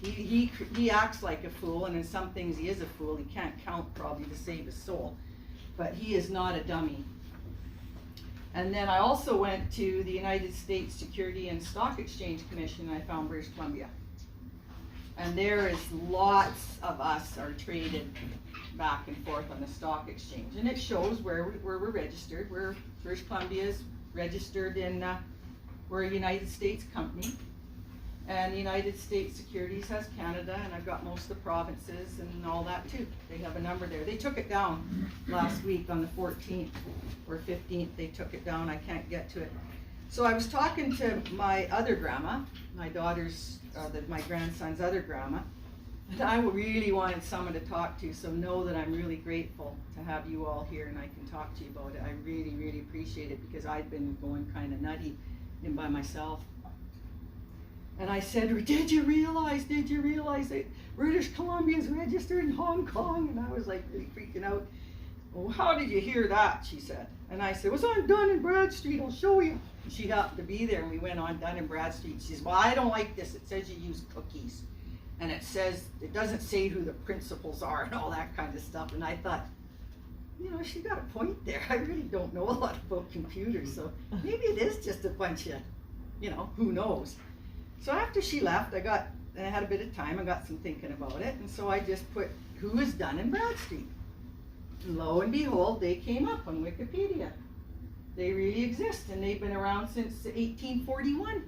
He acts like a fool, and in some things he is a fool. He can't count probably to save his soul. But he is not a dummy. And then I also went to the United States Security and Stock Exchange Commission, and I found British Columbia. And there is lots of us are traded back and forth on the stock exchange. And it shows where we're registered. British Columbia is registered in, we're a United States company. And the United States Securities has Canada, and I've got most of the provinces and all that too. They have a number there. They took it down last week on the 14th or 15th. They took it down. I can't get to it. So I was talking to my other grandma, my daughter's, my grandson's other grandma, and I really wanted someone to talk to, so know that I'm really grateful to have you all here and I can talk to you about it. I really, really appreciate it, because I'd been going kind of nutty in by myself. And I said, did you realize that British Columbia is registered in Hong Kong? And I was like really freaking out. Well, how did you hear that? She said. And I said, it was on Dun & Bradstreet, I'll show you. And she happened to be there, and we went on Dun & Bradstreet. She says, well, I don't like this. It says you use cookies. And it doesn't say who the principals are and all that kind of stuff. And I thought, you know, she got a point there. I really don't know a lot about computers, so maybe it is just a bunch of, you know, who knows. So after she left, I had a bit of time, I got some thinking about it, and so I just put, who is Dun & Bradstreet? And lo and behold, they came up on Wikipedia. They really exist, and they've been around since 1841.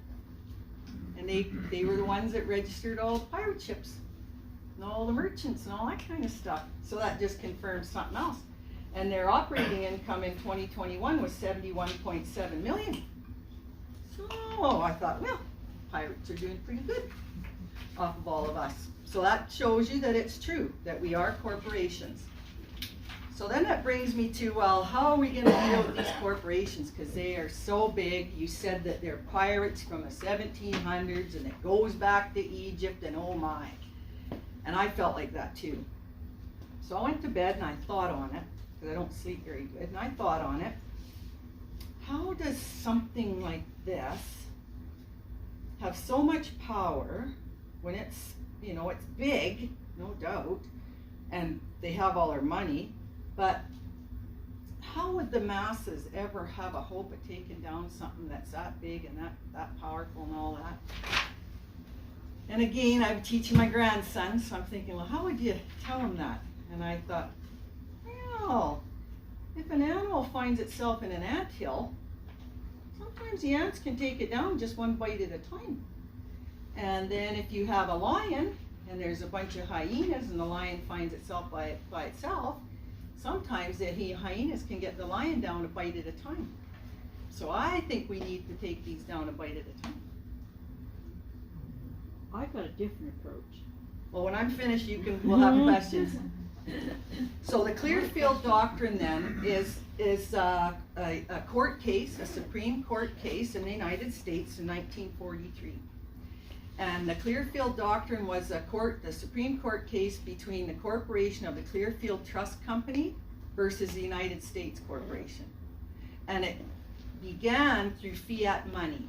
And they were the ones that registered all the pirate ships, and all the merchants, and all that kind of stuff. So that just confirms something else. And their operating income in 2021 was 71.7 million. So I thought, well, pirates are doing pretty good off of all of us. So that shows you that it's true, that we are corporations. So then that brings me to, well, how are we going to deal with these corporations? Because they are so big. You said that they're pirates from the 1700s, and it goes back to Egypt, and oh my. And I felt like that too. So I went to bed and I thought on it, because I don't sleep very good, and I thought on it. how does something like this have so much power when it's, you know, it's big, no doubt, and they have all our money, but how would the masses ever have a hope of taking down something that's that big and that powerful and all that? And again, I'm teaching my grandson, so I'm thinking, well, how would you tell him that? And I thought, well, if an animal finds itself in an anthill, sometimes the ants can take it down just one bite at a time. And then if you have a lion and there's a bunch of hyenas and the lion finds itself by itself, sometimes the hyenas can get the lion down a bite at a time. So I think we need to take these down a bite at a time. I've got a different approach. Well, when I'm finished, we'll have questions. So the Clearfield Doctrine then is a court case, a Supreme Court case in the United States in 1943. And the Clearfield Doctrine was the Supreme Court case between the corporation of the Clearfield Trust Company versus the United States Corporation. And it began through fiat money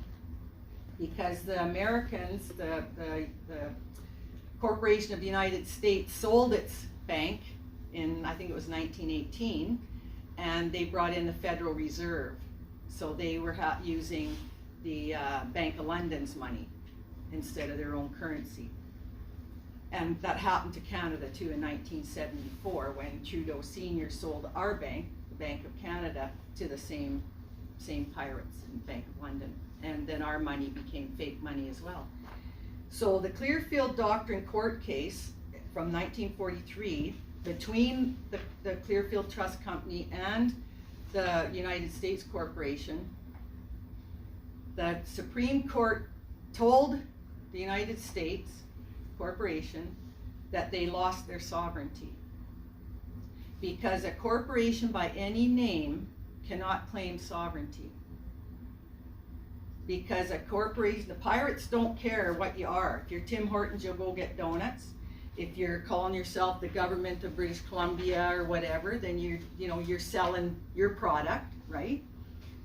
because the Americans, the Corporation of the United States sold its bank in, I think it was 1918, and they brought in the Federal Reserve. So they were using the Bank of London's money instead of their own currency. And that happened to Canada too in 1974 when Trudeau Sr. sold our bank, the Bank of Canada, to the same pirates in Bank of London. And then our money became fake money as well. So the Clearfield Doctrine court case from 1943 between the Clearfield Trust Company and the United States Corporation, the Supreme Court told the United States Corporation that they lost their sovereignty because a corporation by any name cannot claim sovereignty. Because a corporation, the pirates don't care what you are. If you're Tim Hortons, you'll go get donuts. If you're calling yourself the government of British Columbia or whatever, then you're selling your product, right?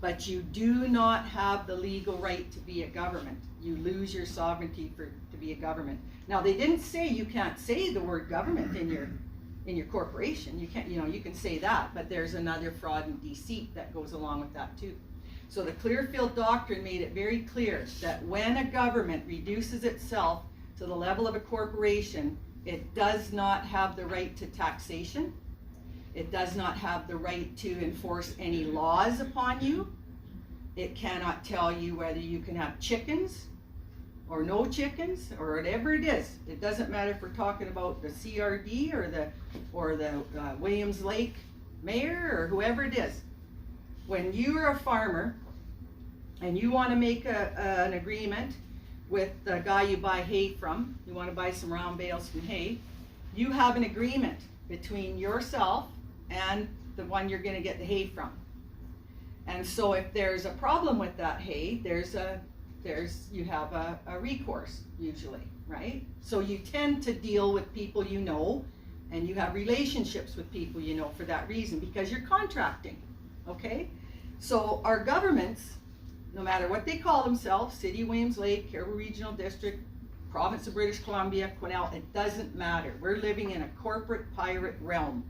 But you do not have the legal right to be a government. You lose your sovereignty to be a government. Now they didn't say you can't say the word government in your corporation. You can't, you can say that, but there's another fraud and deceit that goes along with that too. So the Clearfield Doctrine made it very clear that when a government reduces itself to the level of a corporation, it does not have the right to taxation. It does not have the right to enforce any laws upon you. It cannot tell you whether you can have chickens or no chickens or whatever it is. It doesn't matter if we're talking about the CRD or the Williams Lake mayor or whoever it is. When you are a farmer and you want to make an agreement with the guy you buy hay from, you want to buy some round bales from hay, you have an agreement between yourself and the one you're going to get the hay from. And so if there's a problem with that hay, you have a recourse usually, right? So you tend to deal with people you know, and you have relationships with people you know for that reason because you're contracting, okay? So our governments, no matter what they call themselves, City, Williams Lake, Caribou Regional District, Province of British Columbia, Quesnel, it doesn't matter. We're living in a corporate pirate realm,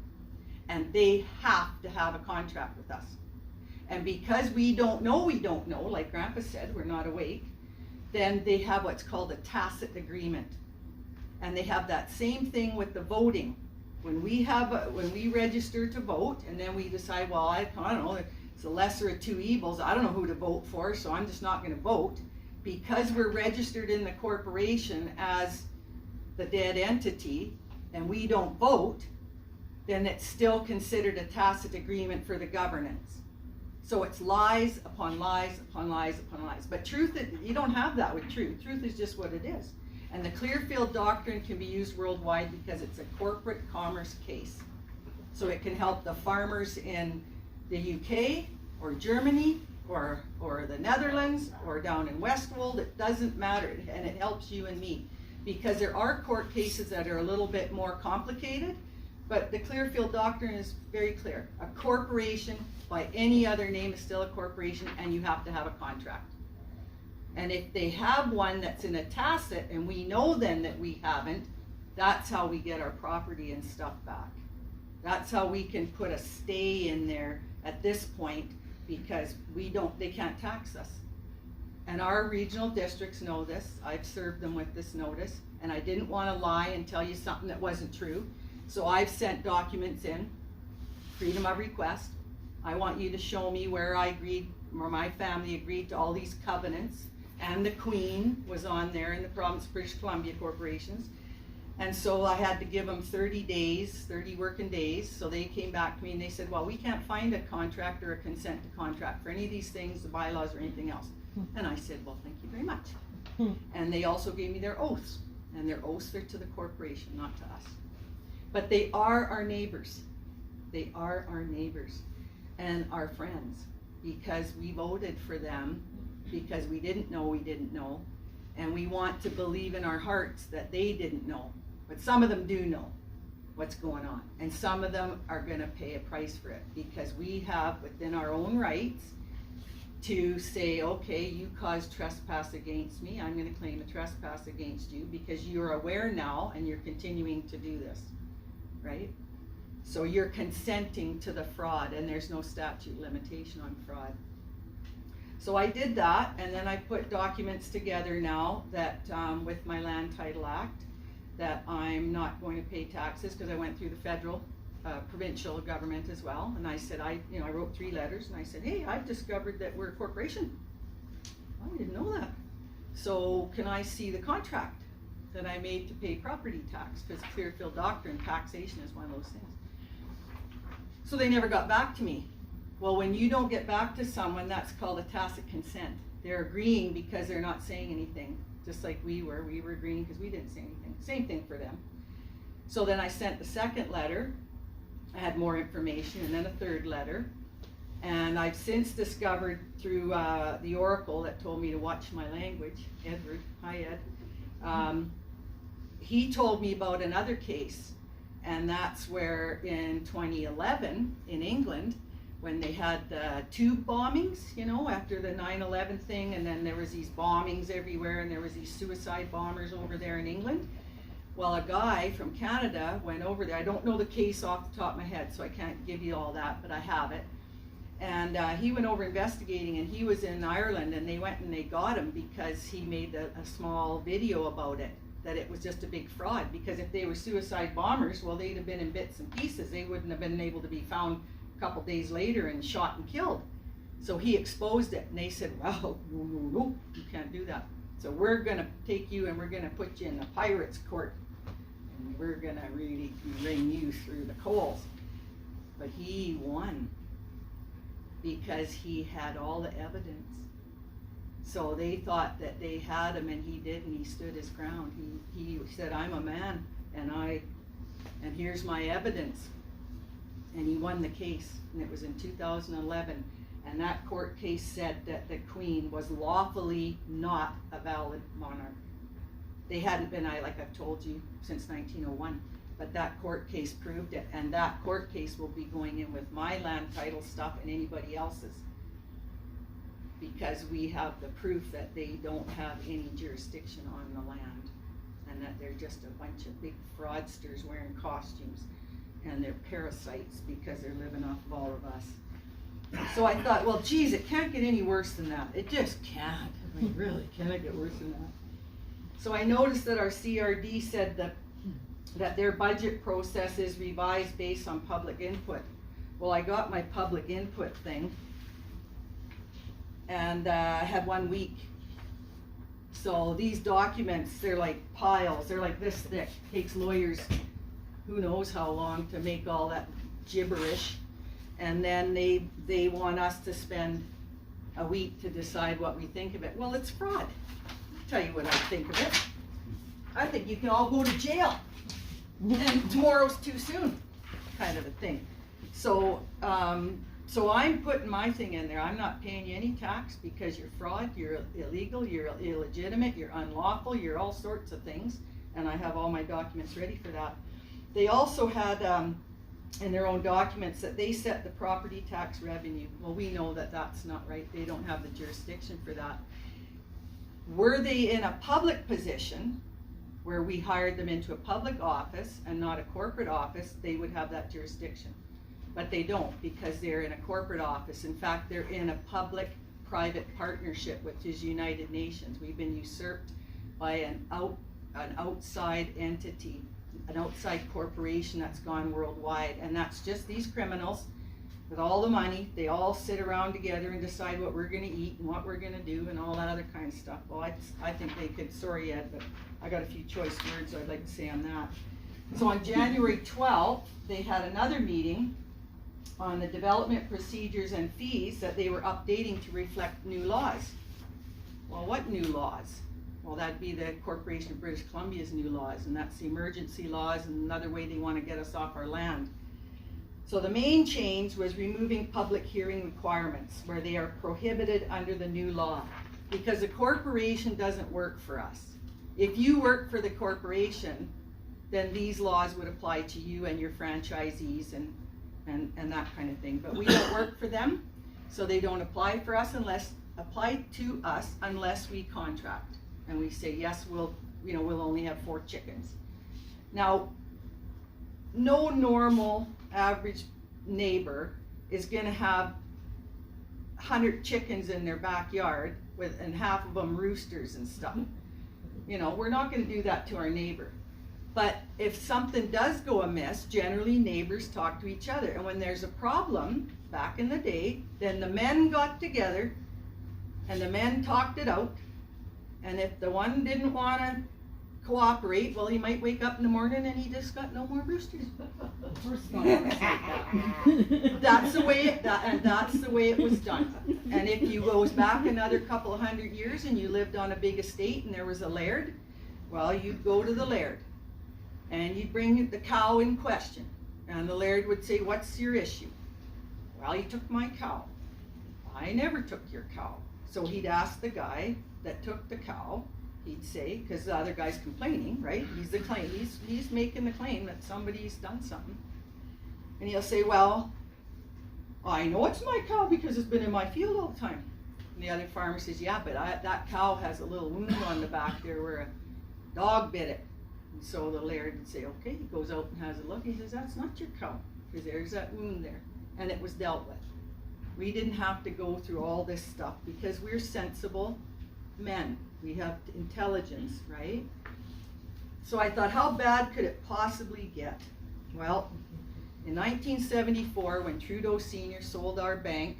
and they have to have a contract with us. And because we don't know, like Grandpa said, we're not awake, then they have what's called a tacit agreement. And they have that same thing with the voting. When we register to vote, and then we decide, well, I don't know, it's the lesser of two evils. I don't know who to vote for, so I'm just not going to vote. Because we're registered in the corporation as the dead entity, and we don't vote, then it's still considered a tacit agreement for the governance. So it's lies upon lies upon lies upon lies. But truth, you don't have that with truth. Truth is just what it is. And the Clearfield Doctrine can be used worldwide because it's a corporate commerce case. So it can help the farmers in the UK or Germany or the Netherlands or down in Westwold. It doesn't matter, and it helps you and me. Because there are court cases that are a little bit more complicated, But the Clearfield doctrine is very clear. A corporation by any other name is still a corporation, and you have to have a contract. And if they have one that's in a tacit, and we know then that we haven't, that's how we get our property and stuff back. That's how we can put a stay in there at this point, because they can't tax us. And our regional districts know this. I've served them with this notice, and I didn't want to lie and tell you something that wasn't true. So I've sent documents in, freedom of request. I want you to show me where I agreed, or my family agreed to all these covenants, and the Queen was on there in the province of British Columbia corporations. And so I had to give them 30 days, 30 working days. So they came back to me and they said, well, we can't find a contract or a consent to contract for any of these things, the bylaws or anything else. And I said, well, thank you very much. And they also gave me their oaths, and their oaths are to the corporation, not to us. But they are our neighbors. They are our neighbors and our friends, because we voted for them, because we didn't know, and we want to believe in our hearts that they didn't know. But some of them do know what's going on, and some of them are gonna pay a price for it, because we have within our own rights to say, okay, you caused trespass against me, I'm gonna claim a trespass against you because you're aware now and you're continuing to do this, right? So you're consenting to the fraud, and there's no statute limitation on fraud. So I did that, and then I put documents together now that, with my Land Title Act, that I'm not going to pay taxes, because I went through the federal, provincial government as well. And I said, I wrote 3 letters, and I said, hey, I've discovered that we're a corporation. I didn't know that. So can I see the contract that I made to pay property tax? Because Clearfield doctrine, taxation is one of those things. So they never got back to me. Well, when you don't get back to someone, that's called a tacit consent. They're agreeing because they're not saying anything, just like we were. We were agreeing because we didn't say anything. Same thing for them. So then I sent the second letter. I had more information, and then a third letter. And I've since discovered through the oracle that told me to watch my language, Edward, hi Ed, he told me about another case, and that's where in 2011 in England, when they had the tube bombings, after the 9/11 thing, and then there was these bombings everywhere, and there was these suicide bombers over there in England. Well, a guy from Canada went over there. I don't know the case off the top of my head, so I can't give you all that, but I have it. And he went over investigating, and he was in Ireland, and they went and they got him because he made a small video about it, that it was just a big fraud. Because if they were suicide bombers, well, they'd have been in bits and pieces. They wouldn't have been able to be found a couple days later and shot and killed. So he exposed it, and they said, well, no, you can't do that. So we're gonna take you and we're gonna put you in the pirates court, and we're gonna really bring you through the coals. But he won, because he had all the evidence. So they thought that they had him, and he did, and he stood his ground. He said, I'm a man, and here's my evidence. And he won the case, and it was in 2011. And that court case said that the Queen was lawfully not a valid monarch. They hadn't been, like I've told you, since 1901. But that court case proved it, and that court case will be going in with my land title stuff and anybody else's, because we have the proof that they don't have any jurisdiction on the land, and that they're just a bunch of big fraudsters wearing costumes, and they're parasites because they're living off of all of us. So I thought, well, geez, it can't get any worse than that. It just can't. I mean, really, can it get worse than that? So I noticed that our CRD said that their budget process is revised based on public input. Well, I got my public input thing, and I had 1 week. So these documents, they're like piles, they're like this thick. It takes lawyers who knows how long to make all that gibberish. And then they want us to spend a week to decide what we think of it. Well, it's fraud. I'll tell you what I think of it. I think you can all go to jail, and tomorrow's too soon, kind of a thing. So, so I'm putting my thing in there. I'm not paying you any tax because you're fraud, you're illegal, you're illegitimate, you're unlawful, you're all sorts of things. And I have all my documents ready for that. They also had, in their own documents that they set the property tax revenue. Well, we know that that's not right. They don't have the jurisdiction for that. Were they in a public position, where we hired them into a public office and not a corporate office, they would have that jurisdiction. But they don't, because they're in a corporate office. In fact, they're in a public-private partnership, which is United Nations. We've been usurped by an outside entity, an outside corporation that's gone worldwide, and that's just these criminals with all the money. They all sit around together and decide what we're gonna eat and what we're gonna do and all that other kind of stuff. Well, I think they could, sorry Ed, but I got a few choice words I'd like to say on that. So on January 12th, they had another meeting on the development procedures and fees that they were updating to reflect new laws. Well, what new laws? Well, that'd be the Corporation of British Columbia's new laws, and that's the emergency laws and another way they want to get us off our land. So the main change was removing public hearing requirements where they are prohibited under the new law, because a corporation doesn't work for us. If you work for the corporation, then these laws would apply to you and your franchisees and that kind of thing. But we don't work for them, so they don't apply to us unless we contract. And we say, yes, we'll only have 4 chickens. Now, no normal average neighbor is gonna have 100 chickens in their backyard and half of them roosters and stuff. We're not gonna do that to our neighbor. But if something does go amiss, generally neighbors talk to each other. And when there's a problem, back in the day, then the men got together and the men talked it out. And if the one didn't want to cooperate, well, he might wake up in the morning and he just got no more roosters. That's the way it was done. And if you goes back another couple of 100 years and you lived on a big estate and there was a laird, well, you'd go to the laird and you'd bring the cow in question. And the laird would say, what's your issue? Well, you took my cow. I never took your cow. So he'd ask the guy that took the cow, he'd say, because the other guy's complaining, right? He's the claim, he's making the claim that somebody's done something. And he'll say, well, I know it's my cow because it's been in my field all the time. And the other farmer says, yeah, but that cow has a little wound on the back there where a dog bit it. And so the laird would say, okay, he goes out and has a look. He says, that's not your cow, because there's that wound there. And it was dealt with. We didn't have to go through all this stuff because we're sensible men. We have intelligence, right? So I thought, how bad could it possibly get? Well, in 1974, when Trudeau Sr. sold our bank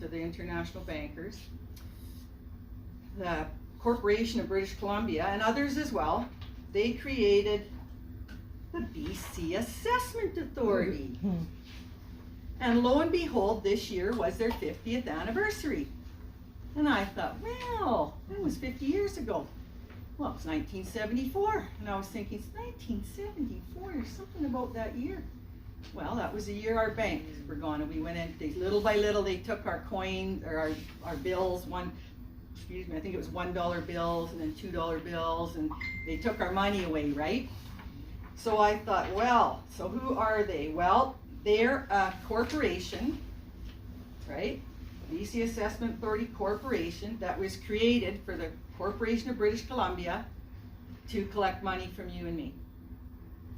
to the international bankers, the Corporation of British Columbia, and others as well, they created the BC Assessment Authority. And lo and behold, this year was their 50th anniversary. And I thought, well, that was 50 years ago. Well, it was 1974. And I was thinking, it's 1974, there's something about that year. Well, that was the year our banks were gone, and we went in, little by little, they took our coin, or our bills, I think it was $1 bills, and then $2 bills, and they took our money away, right? So I thought, well, so who are they? Well, they're a corporation, right? BC Assessment Authority Corporation that was created for the Corporation of British Columbia to collect money from you and me.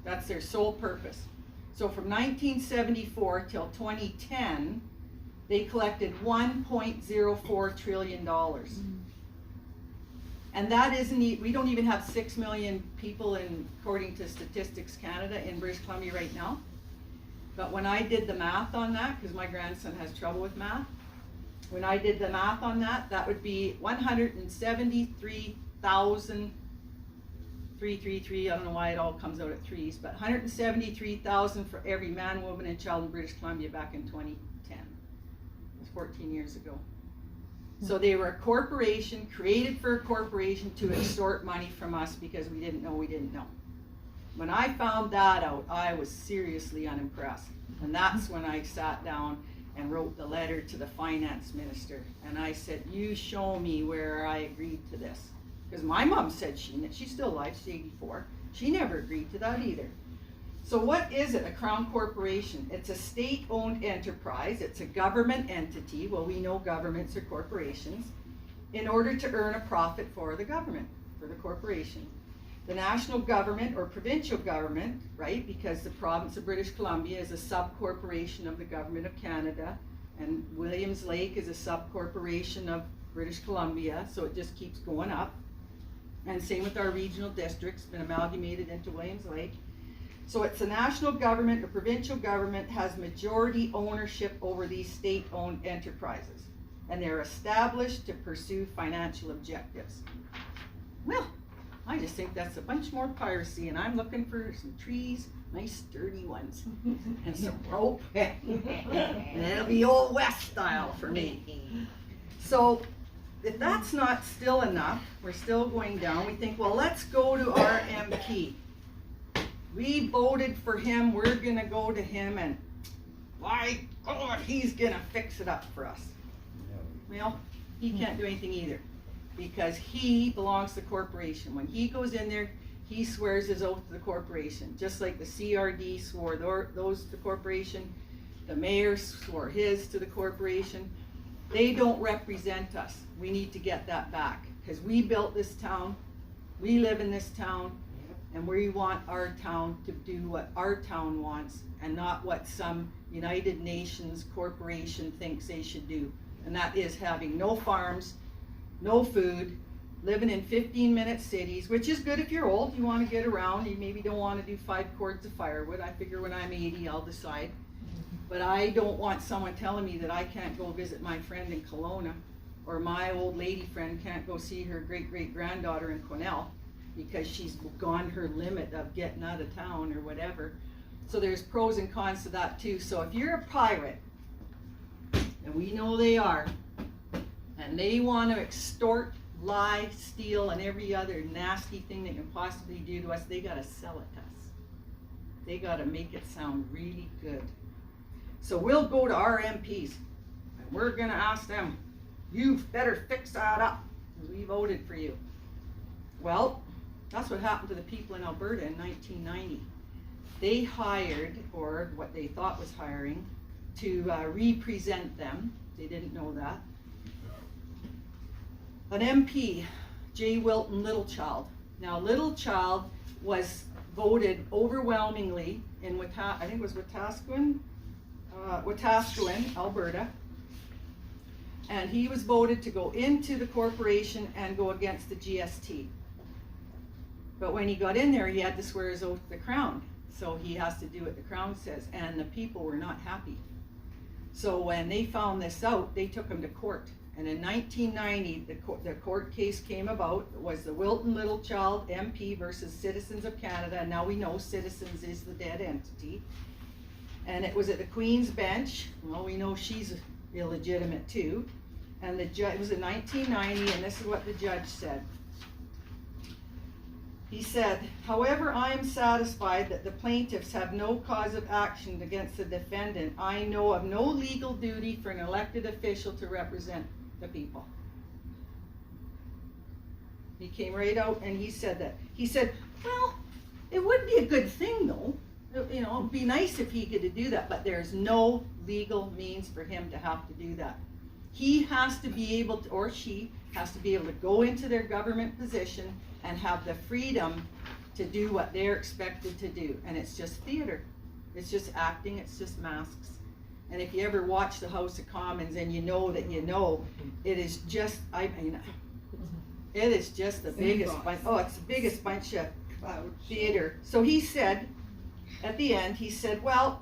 That's their sole purpose. So from 1974 till 2010, they collected $1.04 trillion. And that isn't, we don't even have 6 million people according to Statistics Canada in British Columbia right now. But when I did the math on that, because my grandson has trouble with math, when I did the math on that, that would be 173,333, I don't know why it all comes out at threes, but 173,000 for every man, woman, and child in British Columbia back in 2010. It was 14 years ago. So they were a corporation, created for a corporation to extort money from us because we didn't know we didn't know. When I found that out, I was seriously unimpressed. And that's when I sat down and wrote the letter to the finance minister. And I said, you show me where I agreed to this. Because my mom said she's still alive, she's 84. She never agreed to that either. So what is it, a crown corporation? It's a state-owned enterprise, it's a government entity, well, we know governments are corporations, in order to earn a profit for the government, for the corporation. The national government or provincial government, right, because the province of British Columbia is a sub-corporation of the government of Canada, and Williams Lake is a sub-corporation of British Columbia, so it just keeps going up. And same with our regional districts, been amalgamated into Williams Lake. So it's the national government or provincial government has majority ownership over these state-owned enterprises, and they're established to pursue financial objectives. Well, I just think that's a bunch more piracy, and I'm looking for some trees, nice sturdy ones, and some rope, and it'll be Old West style for me. So if that's not still enough, we're still going down, we think, well, let's go to our MP. We voted for him, we're gonna go to him, and by God, he's gonna fix it up for us. Well, he can't do anything either, because he belongs to the corporation. When he goes in there, he swears his oath to the corporation, just like the CRD swore those to the corporation, the mayor swore his to the corporation. They don't represent us. We need to get that back, because we built this town, we live in this town, and we want our town to do what our town wants, and not what some United Nations corporation thinks they should do. And that is having no farms, no food, living in 15-minute cities, which is good if you're old, you want to get around, you maybe don't want to do 5 cords of firewood. I figure when I'm 80, I'll decide. But I don't want someone telling me that I can't go visit my friend in Kelowna, or my old lady friend can't go see her great-great-granddaughter in Quesnel, because she's gone her limit of getting out of town or whatever. So there's pros and cons to that too. So if you're a pirate, and we know they are, and they want to extort, lie, steal, and every other nasty thing they can possibly do to us, they gotta sell it to us. They gotta make it sound really good. So we'll go to our MPs, and we're gonna ask them, you better fix that up, because we voted for you. Well, that's what happened to the people in Alberta in 1990. They hired, or what they thought was hiring, to represent them. They didn't know that. An MP, J. Wilton Littlechild. Now, Littlechild was voted overwhelmingly in I think it was Wetaskiwin, Alberta. And he was voted to go into the corporation and go against the GST. But when he got in there, he had to swear his oath to the Crown. So he has to do what the Crown says, and the people were not happy. So when they found this out, they took him to court. And in 1990, the court case came about. It was the Wilton Littlechild MP versus Citizens of Canada, and now we know Citizens is the dead entity. And it was at the Queen's Bench. Well, we know she's illegitimate too. And the judge, it was in 1990, and this is what the judge said. He said, however, I am satisfied that the plaintiffs have no cause of action against the defendant. I know of no legal duty for an elected official to represent the people. He came right out and he said that. He said, well, it would be a good thing though. You know, it'd be nice if he could do that, but there's no legal means for him to have to do that. He has to be able to, or she has to be able to go into their government position and have the freedom to do what they're expected to do. And it's just theater. It's just acting, it's just masks. And if you ever watch the House of Commons and you know that you know, it is just, I mean, it is just the biggest bunch, it's the biggest bunch of theater. So he said, at the end, he said, well,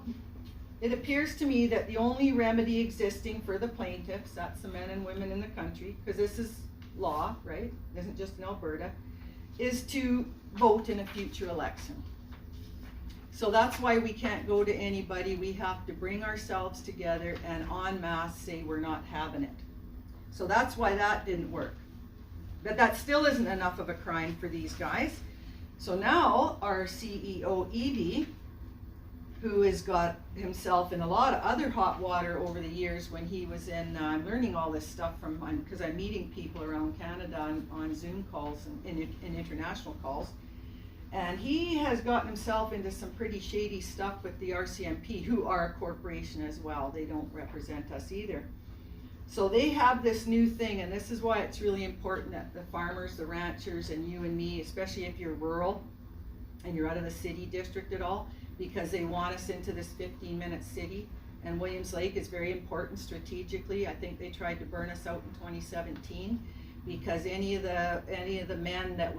it appears to me that the only remedy existing for the plaintiffs, that's the men and women in the country, because this is law, right? It isn't just in Alberta, is to vote in a future election. So that's why we can't go to anybody. We have to bring ourselves together and en masse say we're not having it. So that's why that didn't work. But that still isn't enough of a crime for these guys. So now our CEO, Evie, who has got himself in a lot of other hot water over the years when he was in, I'm learning all this stuff from him because I'm meeting people around Canada on Zoom calls and in international calls. And he has gotten himself into some pretty shady stuff with the RCMP, who are a corporation as well. They don't represent us either. So they have this new thing, and this is why it's really important that the farmers, the ranchers, and you and me, especially if you're rural and you're out of the city district at all, because they want us into this 15-minute city. And Williams Lake is very important strategically. I think they tried to burn us out in 2017 because any of the men that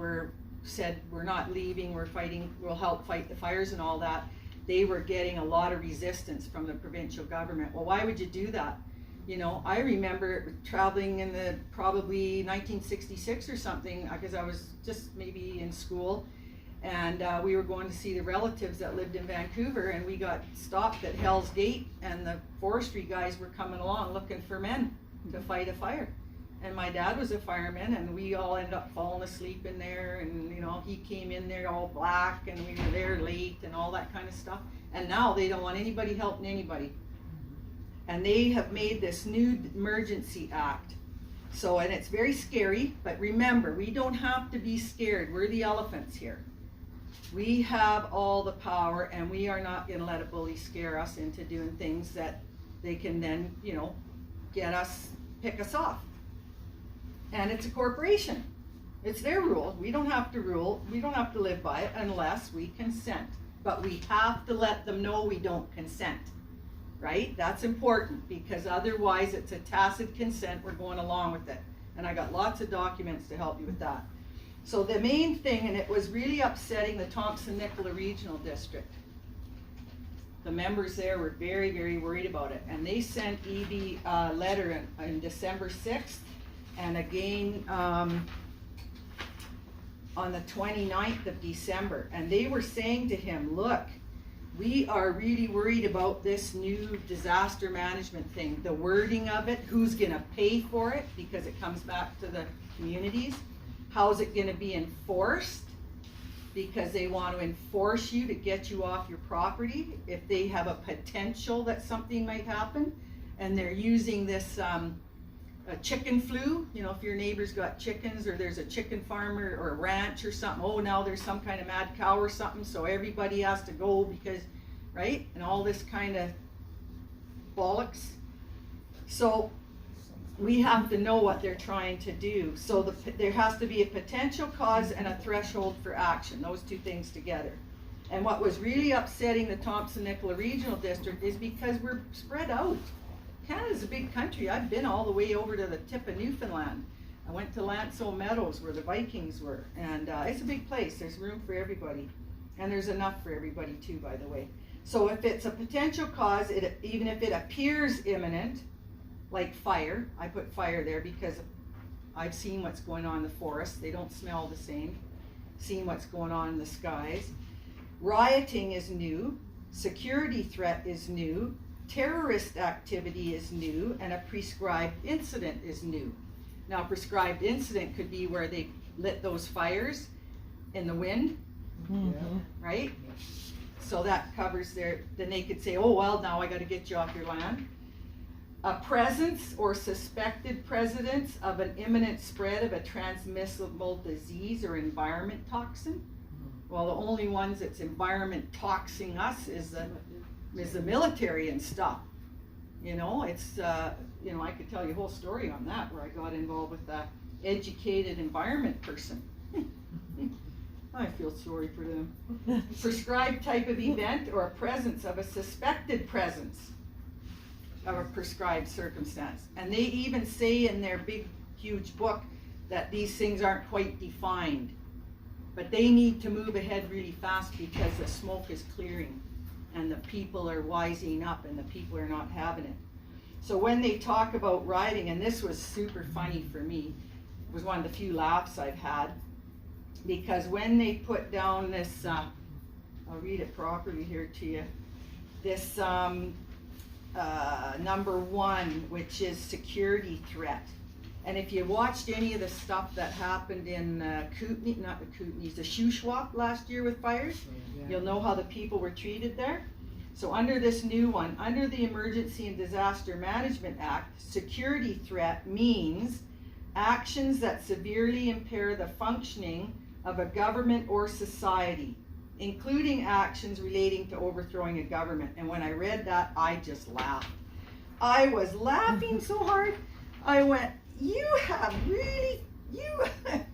said we're not leaving, we're fighting, we'll help fight the fires and all that, they were getting a lot of resistance from the provincial government. Well, why would you do that? You know, I remember traveling in the probably 1966 or something, because I was just maybe in school, and we were going to see the relatives that lived in Vancouver, and we got stopped at Hell's Gate, and the forestry guys were coming along looking for men to fight a fire. And my dad was a fireman, and we all ended up falling asleep in there, and you know, he came in there all black, and we were there late and all that kind of stuff. And now they don't want anybody helping anybody. And they have made this new emergency act. So, and it's very scary, but remember, we don't have to be scared. We're the elephants here. We have all the power, and we are not gonna let a bully scare us into doing things that they can then, you know, pick us off. And it's a corporation. It's their rules. We don't have to rule. We don't have to live by it unless we consent. But we have to let them know we don't consent, right? That's important, because otherwise it's a tacit consent. We're going along with it. And I got lots of documents to help you with that. So the main thing, and it was really upsetting the Thompson-Nicola Regional District. The members there were very, very worried about it. And they sent EB a letter on December 6th. And again on the 29th of December, and they were saying to him, look, we are really worried about this new disaster management thing, the wording of it, who's gonna pay for it, because it comes back to the communities, how's it gonna be enforced, because they want to enforce you to get you off your property if they have a potential that something might happen, and they're using this a chicken flu, you know, if your neighbor's got chickens, or there's a chicken farmer or a ranch or something, oh, now there's some kind of mad cow or something, so everybody has to go because, right? And all this kind of bollocks. So we have to know what they're trying to do. So there has to be a potential cause and a threshold for action, those two things together. And what was really upsetting the Thompson-Nicola Regional District is because we're spread out. Canada's a big country. I've been all the way over to the tip of Newfoundland. I went to Lanceau Meadows where the Vikings were, and it's a big place. There's room for everybody, and there's enough for everybody too, by the way. So if it's a potential cause, even if it appears imminent, like fire, I put fire there because I've seen what's going on in the forest. They don't smell the same. Seen what's going on in the skies. Rioting is new. Security threat is new. Terrorist activity is new, and a prescribed incident is new. Now, a prescribed incident could be where they lit those fires in the wind, right? So that covers then they could say, oh, well, now I got to get you off your land. A presence or suspected presence of an imminent spread of a transmissible disease or environment toxin. Well, the only ones that's environment toxing us is the military and stuff. You know, it's, you know, I could tell you a whole story on that where I got involved with the educated environment person. I feel sorry for them. Prescribed type of event or a presence of a suspected presence of a prescribed circumstance. And they even say in their big, huge book that these things aren't quite defined. But they need to move ahead really fast because the smoke is clearing. And the people are wising up, and the people are not having it. So when they talk about rioting, and this was super funny for me, it was one of the few laughs I've had, because when they put down this, I'll read it properly here to you, this number 1, which is security threat. And if you watched any of the stuff that happened in Kootenay, not the Kootenays, the Shuswap last year with fires, you'll know how the people were treated there. So under this new one, under the Emergency and Disaster Management Act, security threat means actions that severely impair the functioning of a government or society, including actions relating to overthrowing a government. And when I read that, I just laughed. I was laughing so hard. I went, you have really, man,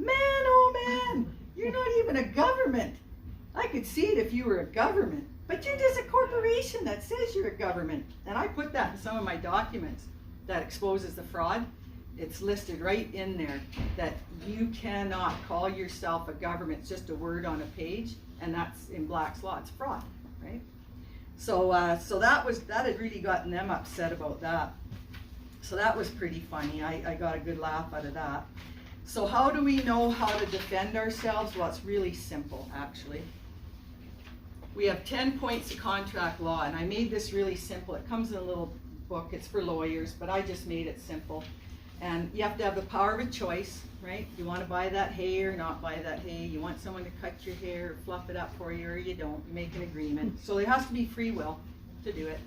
oh man, you're not even a government. I could see it if you were a government, but you're just a corporation that says you're a government. And I put that in some of my documents that exposes the fraud. It's listed right in there that you cannot call yourself a government. It's just a word on a page, and that's in Black's Law. It's fraud, right? So that had really gotten them upset about that. So that was pretty funny. I got a good laugh out of that. So how do we know how to defend ourselves? Well, it's really simple, actually. We have 10 points of contract law, and I made this really simple. It comes in a little book. It's for lawyers, but I just made it simple. And you have to have the power of a choice, right? You want to buy that hay or not buy that hay. You want someone to cut your hair or fluff it up for you, or you don't. You make an agreement. So there has to be free will to do it.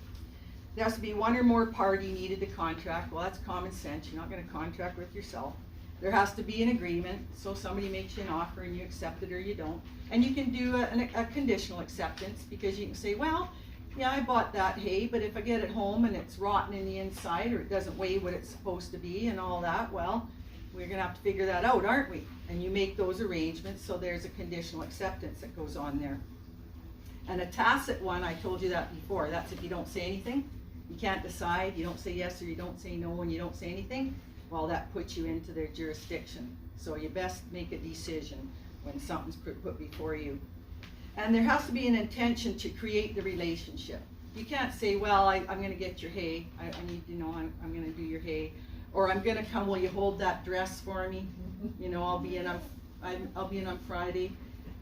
There has to be one or more party needed to contract. Well, that's common sense. You're not going to contract with yourself. There has to be an agreement. So somebody makes you an offer and you accept it or you don't. And you can do a conditional acceptance, because you can say, well, yeah, I bought that hay, but if I get it home and it's rotten in the inside, or it doesn't weigh what it's supposed to be and all that, well, we're going to have to figure that out, aren't we? And you make those arrangements, so there's a conditional acceptance that goes on there. And a tacit one, I told you that before, that's if you don't say anything. You can't decide, you don't say yes or you don't say no, and you don't say anything, well, that puts you into their jurisdiction. So you best make a decision when something's put before you. And there has to be an intention to create the relationship. You can't say, well, I'm going to get your hay. I need to know I'm going to do your hay. Or I'm going to come, will you hold that dress for me? You know, I'll be in on Friday.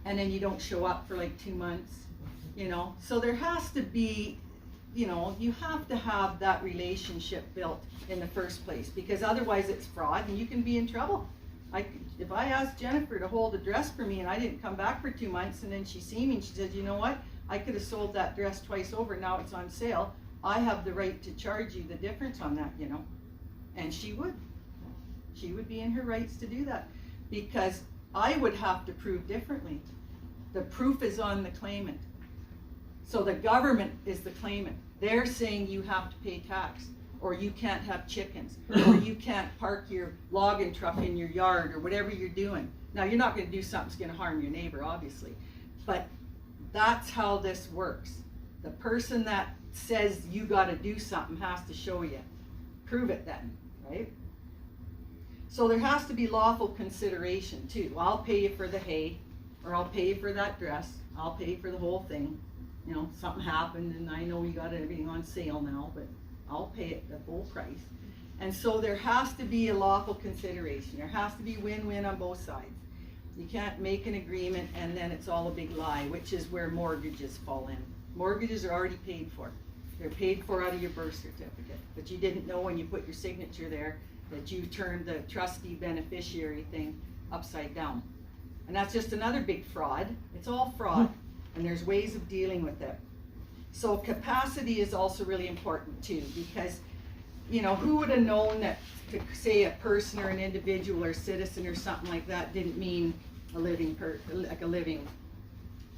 And then you don't show up for like 2 months, you know. So there has to be, you know, you have to have that relationship built in the first place, because otherwise it's fraud and you can be in trouble. If I asked Jennifer to hold a dress for me and I didn't come back for 2 months, and then she seen me and she said, you know what, I could have sold that dress twice over, now it's on sale, I have the right to charge you the difference on that, you know. And she would be in her rights to do that, because I would have to prove differently. The proof is on the claimant. So the government is the claimant. They're saying you have to pay tax, or you can't have chickens, or you can't park your logging truck in your yard, or whatever you're doing. Now, you're not going to do something that's going to harm your neighbor, obviously, but that's how this works. The person that says you got to do something has to show you. Prove it then, right? So there has to be lawful consideration too. Well, I'll pay you for the hay, or I'll pay you for that dress, I'll pay you for the whole thing. You know, something happened and I know you got everything on sale now, but I'll pay it the full price. And so there has to be a lawful consideration. There has to be win-win on both sides. You can't make an agreement and then it's all a big lie, which is where mortgages fall in. Mortgages are already paid for. They're paid for out of your birth certificate. But you didn't know when you put your signature there that you turned the trustee beneficiary thing upside down. And that's just another big fraud. It's all fraud. And there's ways of dealing with it. So capacity is also really important too, because, you know, who would have known that to say a person or an individual or citizen or something like that didn't mean a living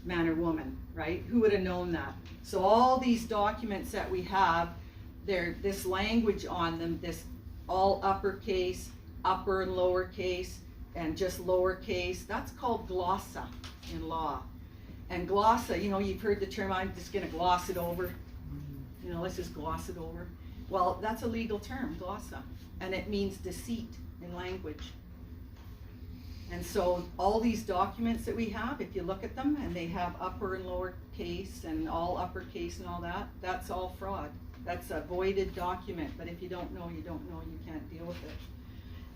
man or woman, right? Who would have known that? So all these documents that we have, this language on them, this all uppercase, upper and lowercase, and just lowercase, that's called glossa in law. And glossa, you know, you've heard the term, I'm just going to gloss it over. You know, let's just gloss it over. Well, that's a legal term, glossa. And it means deceit in language. And so all these documents that we have, if you look at them and they have upper and lower case and all uppercase and all that, that's all fraud. That's a voided document. But if you don't know, you don't know, you can't deal with it.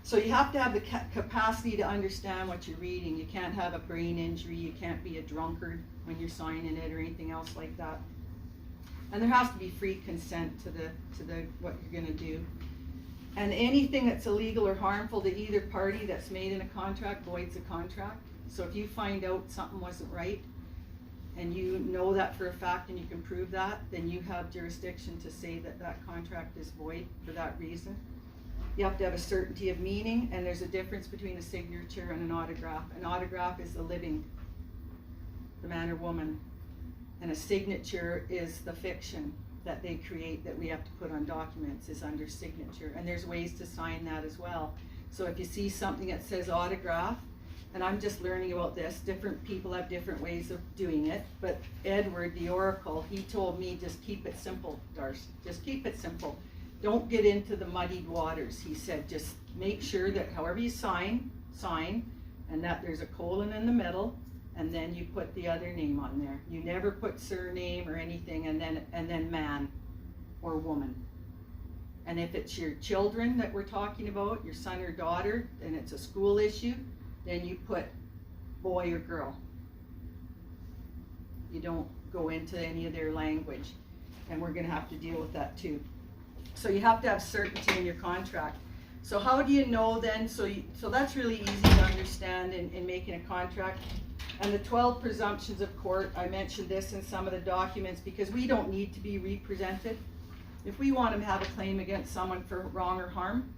So you have to have the capacity to understand what you're reading. You can't have a brain injury. You can't be a drunkard when you're signing it or anything else like that. And there has to be free consent to the what you're going to do. And anything that's illegal or harmful to either party that's made in a contract voids the contract. So if you find out something wasn't right, and you know that for a fact and you can prove that, then you have jurisdiction to say that that contract is void for that reason. You have to have a certainty of meaning, and there's a difference between a signature and an autograph. An autograph is the living, the man or woman, and a signature is the fiction that they create that we have to put on documents is under signature, and there's ways to sign that as well. So if you see something that says autograph, and I'm just learning about this, different people have different ways of doing it, but Edward, the Oracle, he told me just keep it simple, Darcy, just keep it simple. Don't get into the muddied waters. He said just make sure that however you sign, and that there's a colon in the middle, and then you put the other name on there. You never put surname or anything, and then man or woman. And if it's your children that we're talking about, your son or daughter, and it's a school issue, then you put boy or girl. You don't go into any of their language, and we're gonna have to deal with that too. So you have to have certainty in your contract. So how do you know then? So that's really easy to understand in making a contract. And the 12 presumptions of court, I mentioned this in some of the documents because we don't need to be represented. If we want to have a claim against someone for wrong or harm,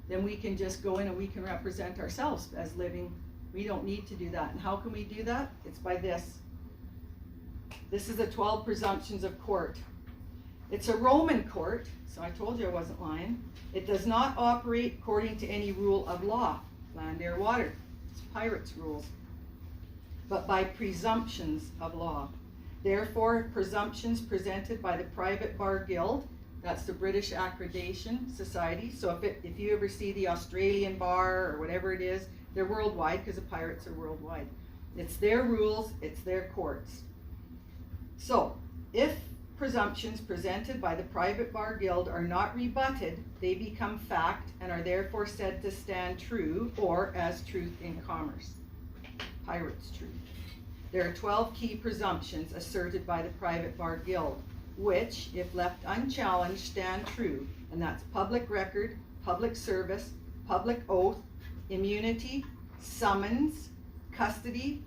then we can just go in and we can represent ourselves as living. We don't need to do that. And how can we do that? It's by this. This is the 12 presumptions of court. It's a Roman court, so I told you I wasn't lying. It does not operate according to any rule of law, land, air, water. It's pirates' rules. But by presumptions of law. Therefore, presumptions presented by the Private Bar Guild, that's the British Accreditation Society. So if you ever see the Australian bar or whatever it is, they're worldwide because the pirates are worldwide. It's their rules, it's their courts. So, if presumptions presented by the Private Bar Guild are not rebutted, they become fact and are therefore said to stand true or as truth in commerce. Pirates' truth. There are 12 key presumptions asserted by the Private Bar Guild, which, if left unchallenged, stand true, and that's public record, public service, public oath, immunity, summons, custody,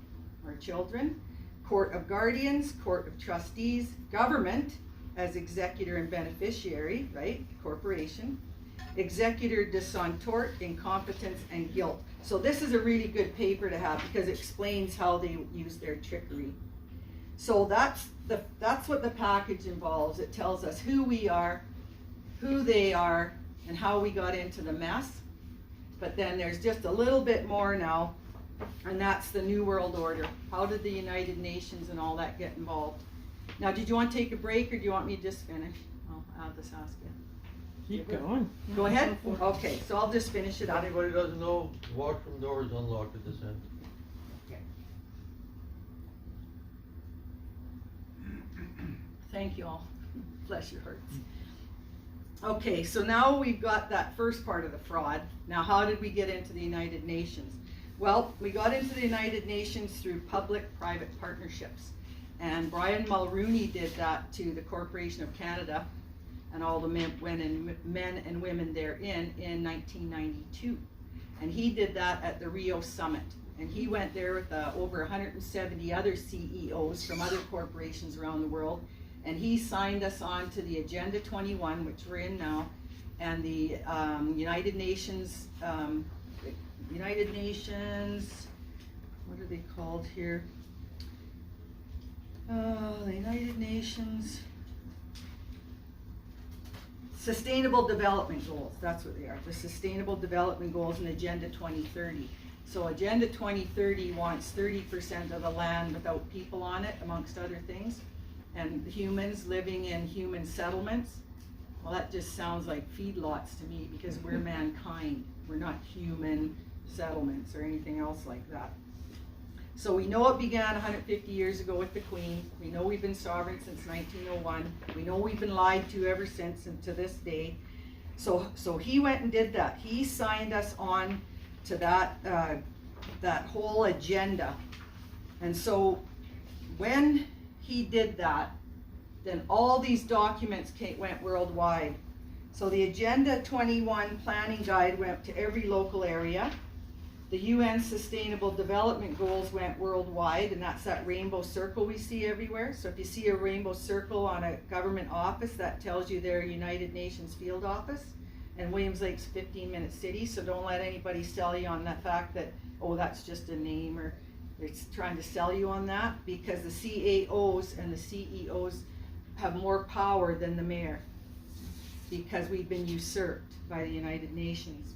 or children, court of guardians, court of trustees, government as executor and beneficiary, right, corporation, executor dissentort, incompetence, and guilt. So this is a really good paper to have because it explains how they use their trickery. So that's what the package involves. It tells us who we are, who they are, and how we got into the mess. But then there's just a little bit more now, and that's the New World Order. How did the United Nations and all that get involved? Now, did you want to take a break, or do you want me to just finish? I'll just ask you. Keep going. Go ahead? Okay, so I'll just finish it If up. anybody doesn't know, washroom door is unlocked at this end. Thank you all. Bless your hearts. Okay, so now we've got that first part of the fraud. Now, how did we get into the United Nations? Well, we got into the United Nations through public-private partnerships. And Brian Mulrooney did that to the Corporation of Canada and all the men and women therein in 1992. And he did that at the Rio Summit. And he went there with over 170 other CEOs from other corporations around the world. And he signed us on to the Agenda 21, which we're in now, and the United Nations, what are they called here? The United Nations Sustainable Development Goals, that's what they are, the Sustainable Development Goals and Agenda 2030. So Agenda 2030 wants 30% of the land without people on it, amongst other things, and humans living in human settlements. Well, that just sounds like feedlots to me because we're mankind. We're not human settlements or anything else like that. So we know it began 150 years ago with the Queen. We know we've been sovereign since 1901. We know we've been lied to ever since and to this day. So he went and did that. He signed us on to that whole agenda. And so when he did that, then all these documents went worldwide. So the Agenda 21 Planning Guide went to every local area. The UN Sustainable Development Goals went worldwide, and that's that rainbow circle we see everywhere. So if you see a rainbow circle on a government office, that tells you they're a United Nations field office. And Williams Lake's a 15-minute city, so don't let anybody sell you on that fact that, oh, that's just a name, or it's trying to sell you on that, because the CAOs and the CEOs have more power than the mayor, because we've been usurped by the United Nations.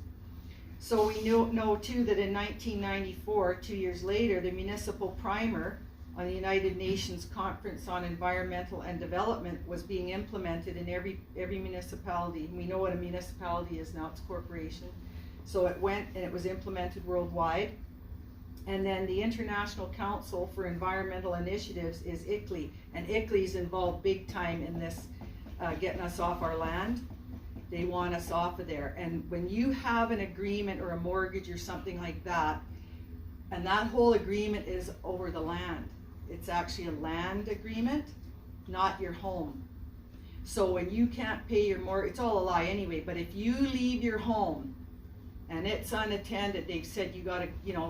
So we know too that in 1994, 2 years later, the municipal primer on the United Nations Conference on Environmental and Development was being implemented in every municipality. We know what a municipality is now, it's a corporation. So it went and it was implemented worldwide. And then the International Council for Environmental Initiatives is ICLEI, and ICLEI's involved big time in this, getting us off our land. They want us off of there. And when you have an agreement or a mortgage or something like that, and that whole agreement is over the land, it's actually a land agreement, not your home. So when you can't pay your mortgage, it's all a lie anyway, but if you leave your home and it's unattended, they've said you gotta,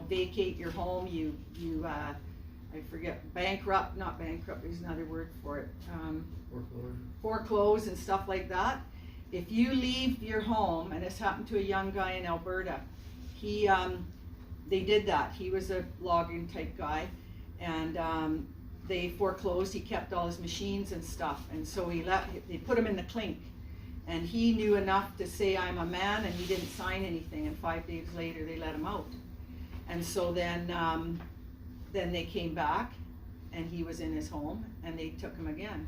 vacate your home, I forget, not bankrupt, there's another word for it. Foreclose and stuff like that. If you leave your home, and this happened to a young guy in Alberta, they did that. He was a logging type guy, and they foreclosed. He kept all his machines and stuff, and so they put him in the clink, and he knew enough to say, I'm a man, and he didn't sign anything, and 5 days later they let him out. And so then they came back, and he was in his home, and they took him again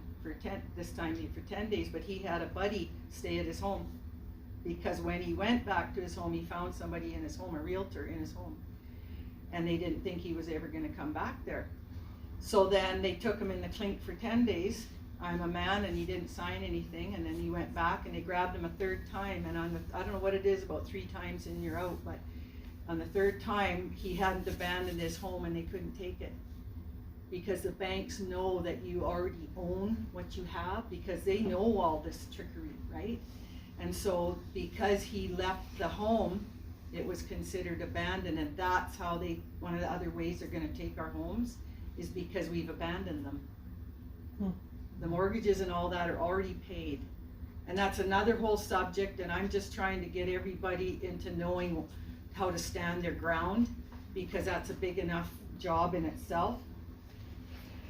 this time for 10 days, but he had a buddy stay at his home, because when he went back to his home, he found somebody in his home, a realtor in his home, and they didn't think he was ever going to come back there. So then they took him in the clink for 10 days. I'm a man, and he didn't sign anything, and then he went back, and they grabbed him a third time, and I don't know what it is, about 3 times in, you're out, but on the third time, he hadn't abandoned his home, and they couldn't take it. Because the banks know that you already own what you have, because they know all this trickery, right? And so because he left the home, it was considered abandoned, and that's how one of the other ways they're gonna take our homes is because we've abandoned them. The mortgages and all that are already paid. And that's another whole subject, and I'm just trying to get everybody into knowing how to stand their ground, because that's a big enough job in itself.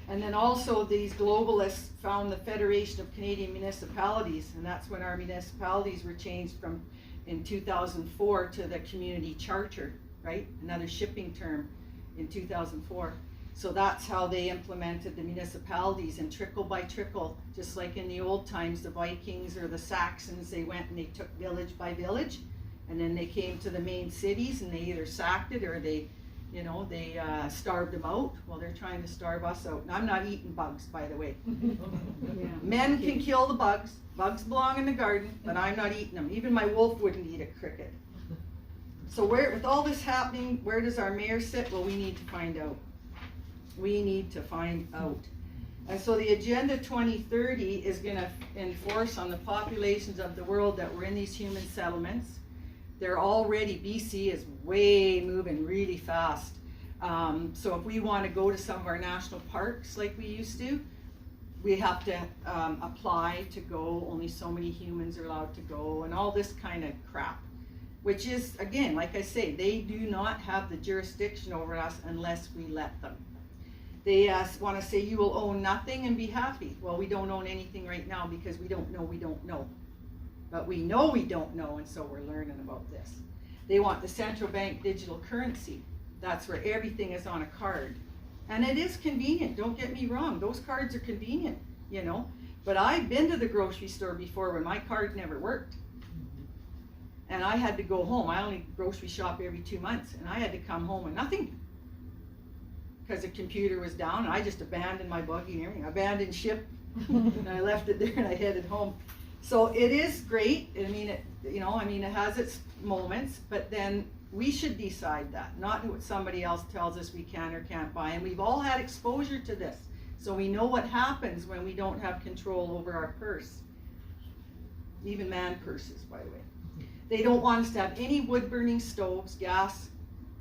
And then also these globalists found the Federation of Canadian Municipalities, and that's when our municipalities were changed from in 2004 to the community charter, right? Another shipping term in 2004. So that's how they implemented the municipalities, and trickle by trickle, just like in the old times, the Vikings or the Saxons, they went and they took village by village, and then they came to the main cities and they either sacked it or they starved them out. Well, they're trying to starve us out. And I'm not eating bugs, by the way. Yeah. Men can kill the bugs. Bugs belong in the garden, but I'm not eating them. Even my wolf wouldn't eat a cricket. So with all this happening, where does our mayor sit? Well, we need to find out. We need to find out. And so the Agenda 2030 is going to enforce on the populations of the world that were in these human settlements. They're already, BC is moving really fast. So if we want to go to some of our national parks like we used to, we have to apply to go. Only so many humans are allowed to go, and all this kind of crap. Which is, again, like I say, they do not have the jurisdiction over us unless we let them. They want to say you will own nothing and be happy. Well, we don't own anything right now because we don't know we don't know. But we know we don't know, and so we're learning about this. They want the central bank digital currency. That's where everything is on a card. And it is convenient, don't get me wrong. Those cards are convenient, But I've been to the grocery store before when my card never worked. And I had to go home. I only grocery shop every 2 months, and I had to come home with nothing. Because the computer was down, and I just abandoned my buggy and everything. I abandoned ship, and I left it there, and I headed home. So it is great. It has its moments, but then we should decide that, not what somebody else tells us we can or can't buy. And we've all had exposure to this, so we know what happens when we don't have control over our purse. Even man purses, by the way. They don't want us to have any wood-burning stoves, gas,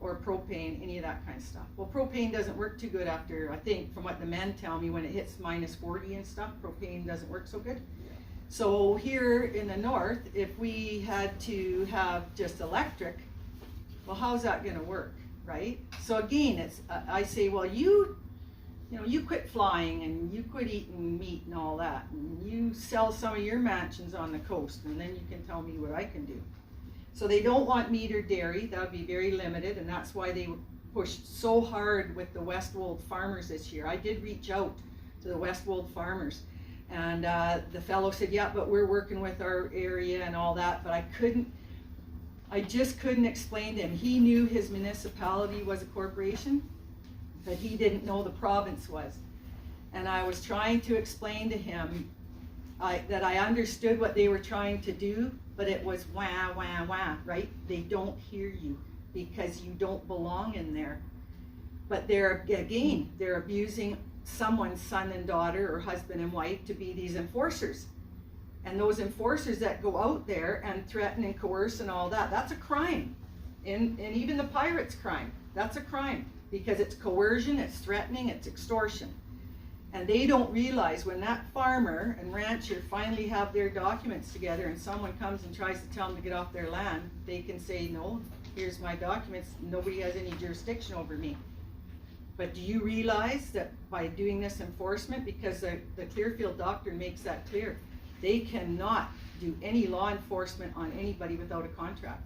or propane, any of that kind of stuff. Well, propane doesn't work too good after, I think, from what the men tell me, when it hits -40 and stuff, propane doesn't work so good. So here in the north, if we had to have just electric, well, how's that gonna work, right? So again, I say, well, you quit flying and you quit eating meat and all that, and you sell some of your mansions on the coast, and then you can tell me what I can do. So they don't want meat or dairy. That would be very limited, and that's why they pushed so hard with the Westwold farmers this year. I did reach out to the Westwold farmers, and the fellow said, yeah, but we're working with our area and all that, but I just couldn't explain to him. He knew his municipality was a corporation, but he didn't know the province was. And I was trying to explain to him that I understood what they were trying to do, but it was wah, wah, wah, right? They don't hear you because you don't belong in there. But they're abusing someone's son and daughter or husband and wife to be these enforcers. And those enforcers that go out there and threaten and coerce and all that, that's a crime. And even the pirates' crime, that's a crime. Because it's coercion, it's threatening, it's extortion. And they don't realize when that farmer and rancher finally have their documents together and someone comes and tries to tell them to get off their land, they can say, no, here's my documents, nobody has any jurisdiction over me. But do you realize that by doing this enforcement, because the Clearfield Doctrine makes that clear, they cannot do any law enforcement on anybody without a contract.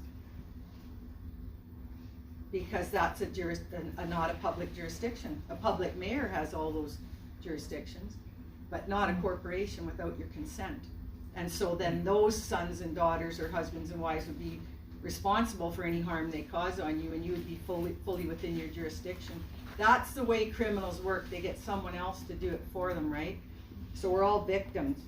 Because that's not a public jurisdiction. A public mayor has all those jurisdictions, but not a corporation without your consent. And so then those sons and daughters or husbands and wives would be responsible for any harm they cause on you, and you would be fully within your jurisdiction. That's the way criminals work. They get someone else to do it for them, right? So we're all victims.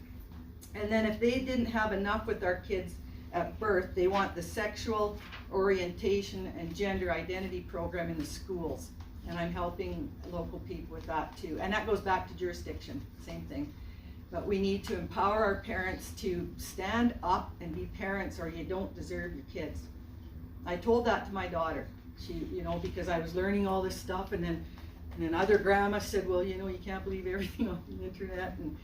And then if they didn't have enough with our kids at birth, they want the sexual orientation and gender identity program in the schools. And I'm helping local people with that too. And that goes back to jurisdiction, same thing. But we need to empower our parents to stand up and be parents, or you don't deserve your kids. I told that to my daughter. She, because I was learning all this stuff, and then other grandma said, well, you can't believe everything on the internet, and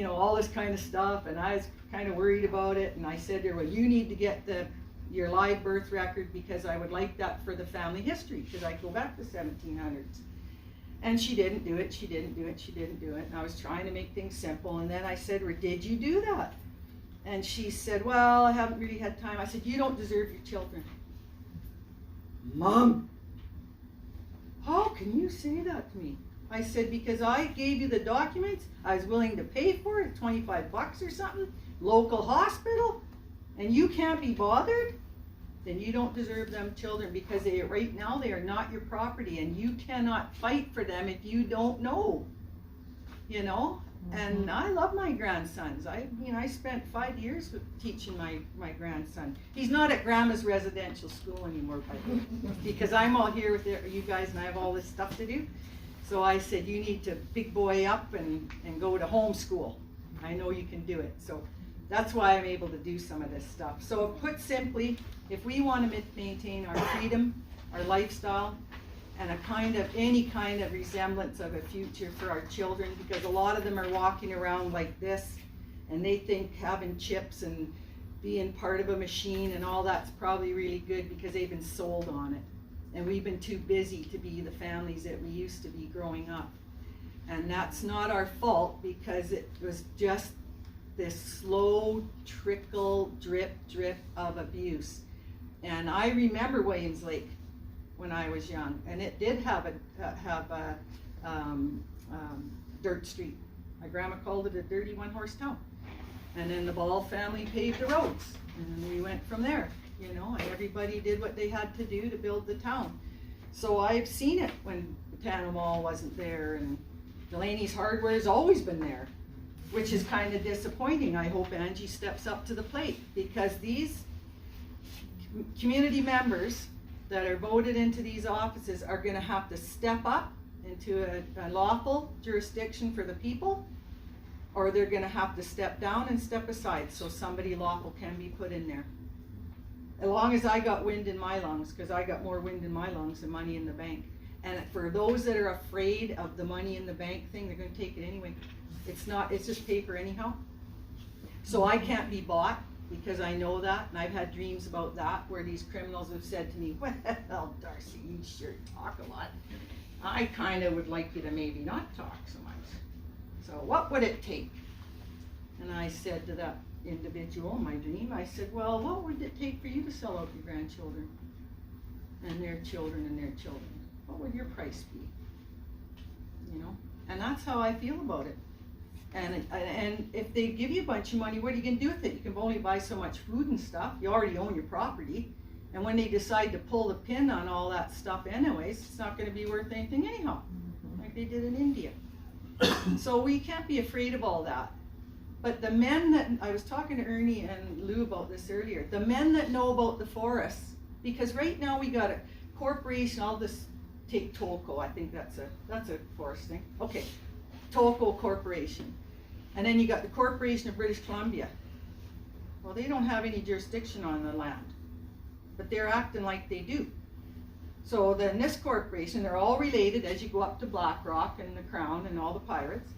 all this kind of stuff, and I was kind of worried about it, and I said to her, well, you need to get your live birth record, because I would like that for the family history, because I go back to 1700s. And she didn't do it, and I was trying to make things simple, and then I said to her, did you do that? And she said, well, I haven't really had time. I said, you don't deserve your children. Mom, how can you say that to me? I said, because I gave you the documents, I was willing to pay for it, $25 or something, local hospital, and you can't be bothered? Then you don't deserve them children, because right now they are not your property, and you cannot fight for them if you don't know, And I love my grandsons. I spent 5 years teaching my grandson. He's not at Grama's residential school anymore, because I'm all here with you guys, and I have all this stuff to do. So I said, you need to big boy up and go to homeschool. I know you can do it. So that's why I'm able to do some of this stuff. So put simply, if we want to maintain our freedom, our lifestyle, and any kind of resemblance of a future for our children, because a lot of them are walking around like this, and they think having chips and being part of a machine and all that's probably really good because they've been sold on it. And we've been too busy to be the families that we used to be growing up. And that's not our fault, because it was just this slow trickle, drip of abuse. And I remember Williams Lake when I was young, and it did have a dirt street. My grandma called it a dirty one-horse town. And then the Ball family paved the roads, and we went from there, and everybody did what they had to do to build the town. So I've seen it when Botano Mall wasn't there, and Delaney's Hardware's always been there, which is kind of disappointing. I hope Angie steps up to the plate, because these community members that are voted into these offices are going to have to step up into a lawful jurisdiction for the people, or they're going to have to step down and step aside so somebody lawful can be put in there. As long as I got wind in my lungs, because I got more wind in my lungs than money in the bank. And for those that are afraid of the money in the bank thing, they're going to take it anyway. It's just paper anyhow. So I can't be bought because I know that, and I've had dreams about that where these criminals have said to me, well, Darcy, you sure talk a lot. I kinda would like you to maybe not talk so much. So what would it take? And I said to that individual in my dream, I said, well, what would it take for you to sell out your grandchildren? And their children and their children? What would your price be? You know, and that's how I feel about it. And if they give you a bunch of money, what are you gonna do with it? You can only buy so much food and stuff. You already own your property. And when they decide to pull the pin on all that stuff anyways, it's not gonna be worth anything anyhow, like they did in India. So we can't be afraid of all that. But the men that, I was talking to Ernie and Lou about this earlier, the men that know about the forests, because right now we got a corporation, I'll just take Tolko, I think that's a forest thing. Okay, Tolko Corporation. And then you got the Corporation of British Columbia. Well, they don't have any jurisdiction on the land, but they're acting like they do. So then this corporation, they're all related as you go up to BlackRock and the Crown and all the pirates.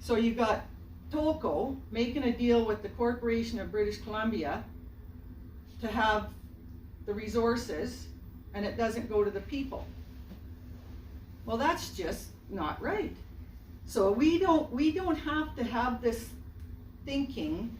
So you got Tolko making a deal with the Corporation of British Columbia to have the resources, and it doesn't go to the people. Well, that's just not right. So we don't have to have this thinking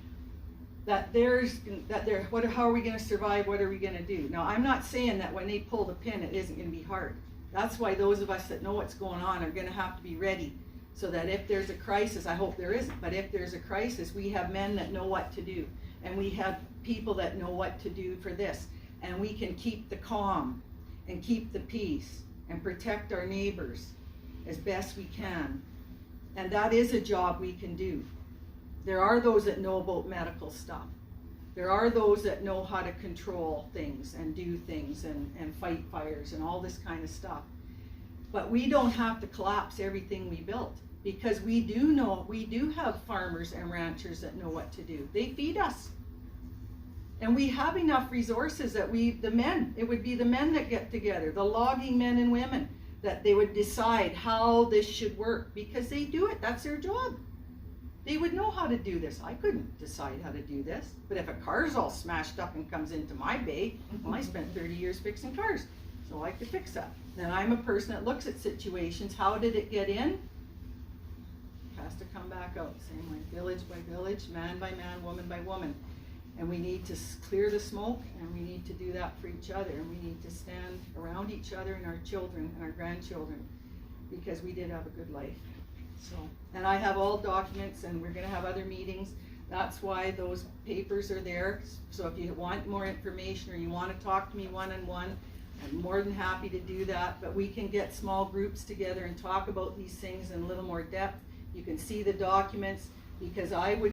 that how are we gonna survive, what are we gonna do? Now, I'm not saying that when they pull the pin, it isn't gonna be hard. That's why those of us that know what's going on are gonna have to be ready, so that if there's a crisis, I hope there isn't, but if there's a crisis, we have men that know what to do, and we have people that know what to do for this, and we can keep the calm, and keep the peace, and protect our neighbors as best we can. And that is a job we can do. There are those that know about medical stuff. There are those that know how to control things and do things and fight fires and all this kind of stuff. But we don't have to collapse everything we built, because we do have farmers and ranchers that know what to do. They feed us. And we have enough resources that it would be the men that get together, the logging men and women, that they would decide how this should work, because they do it, that's their job. They would know how to do this. I couldn't decide how to do this, but if a car's all smashed up and comes into my bay, well, I spent 30 years fixing cars, so I could fix that. Then I'm a person that looks at situations, how did it get in? It has to come back out, same way, village by village, man by man, woman by woman. And we need to clear the smoke, and we need to do that for each other, and we need to stand around each other and our children and our grandchildren, because we did have a good life. So, and I have all documents, and we're gonna have other meetings. That's why those papers are there. So if you want more information or you wanna talk to me one-on-one, I'm more than happy to do that, but we can get small groups together and talk about these things in a little more depth. You can see the documents, because I would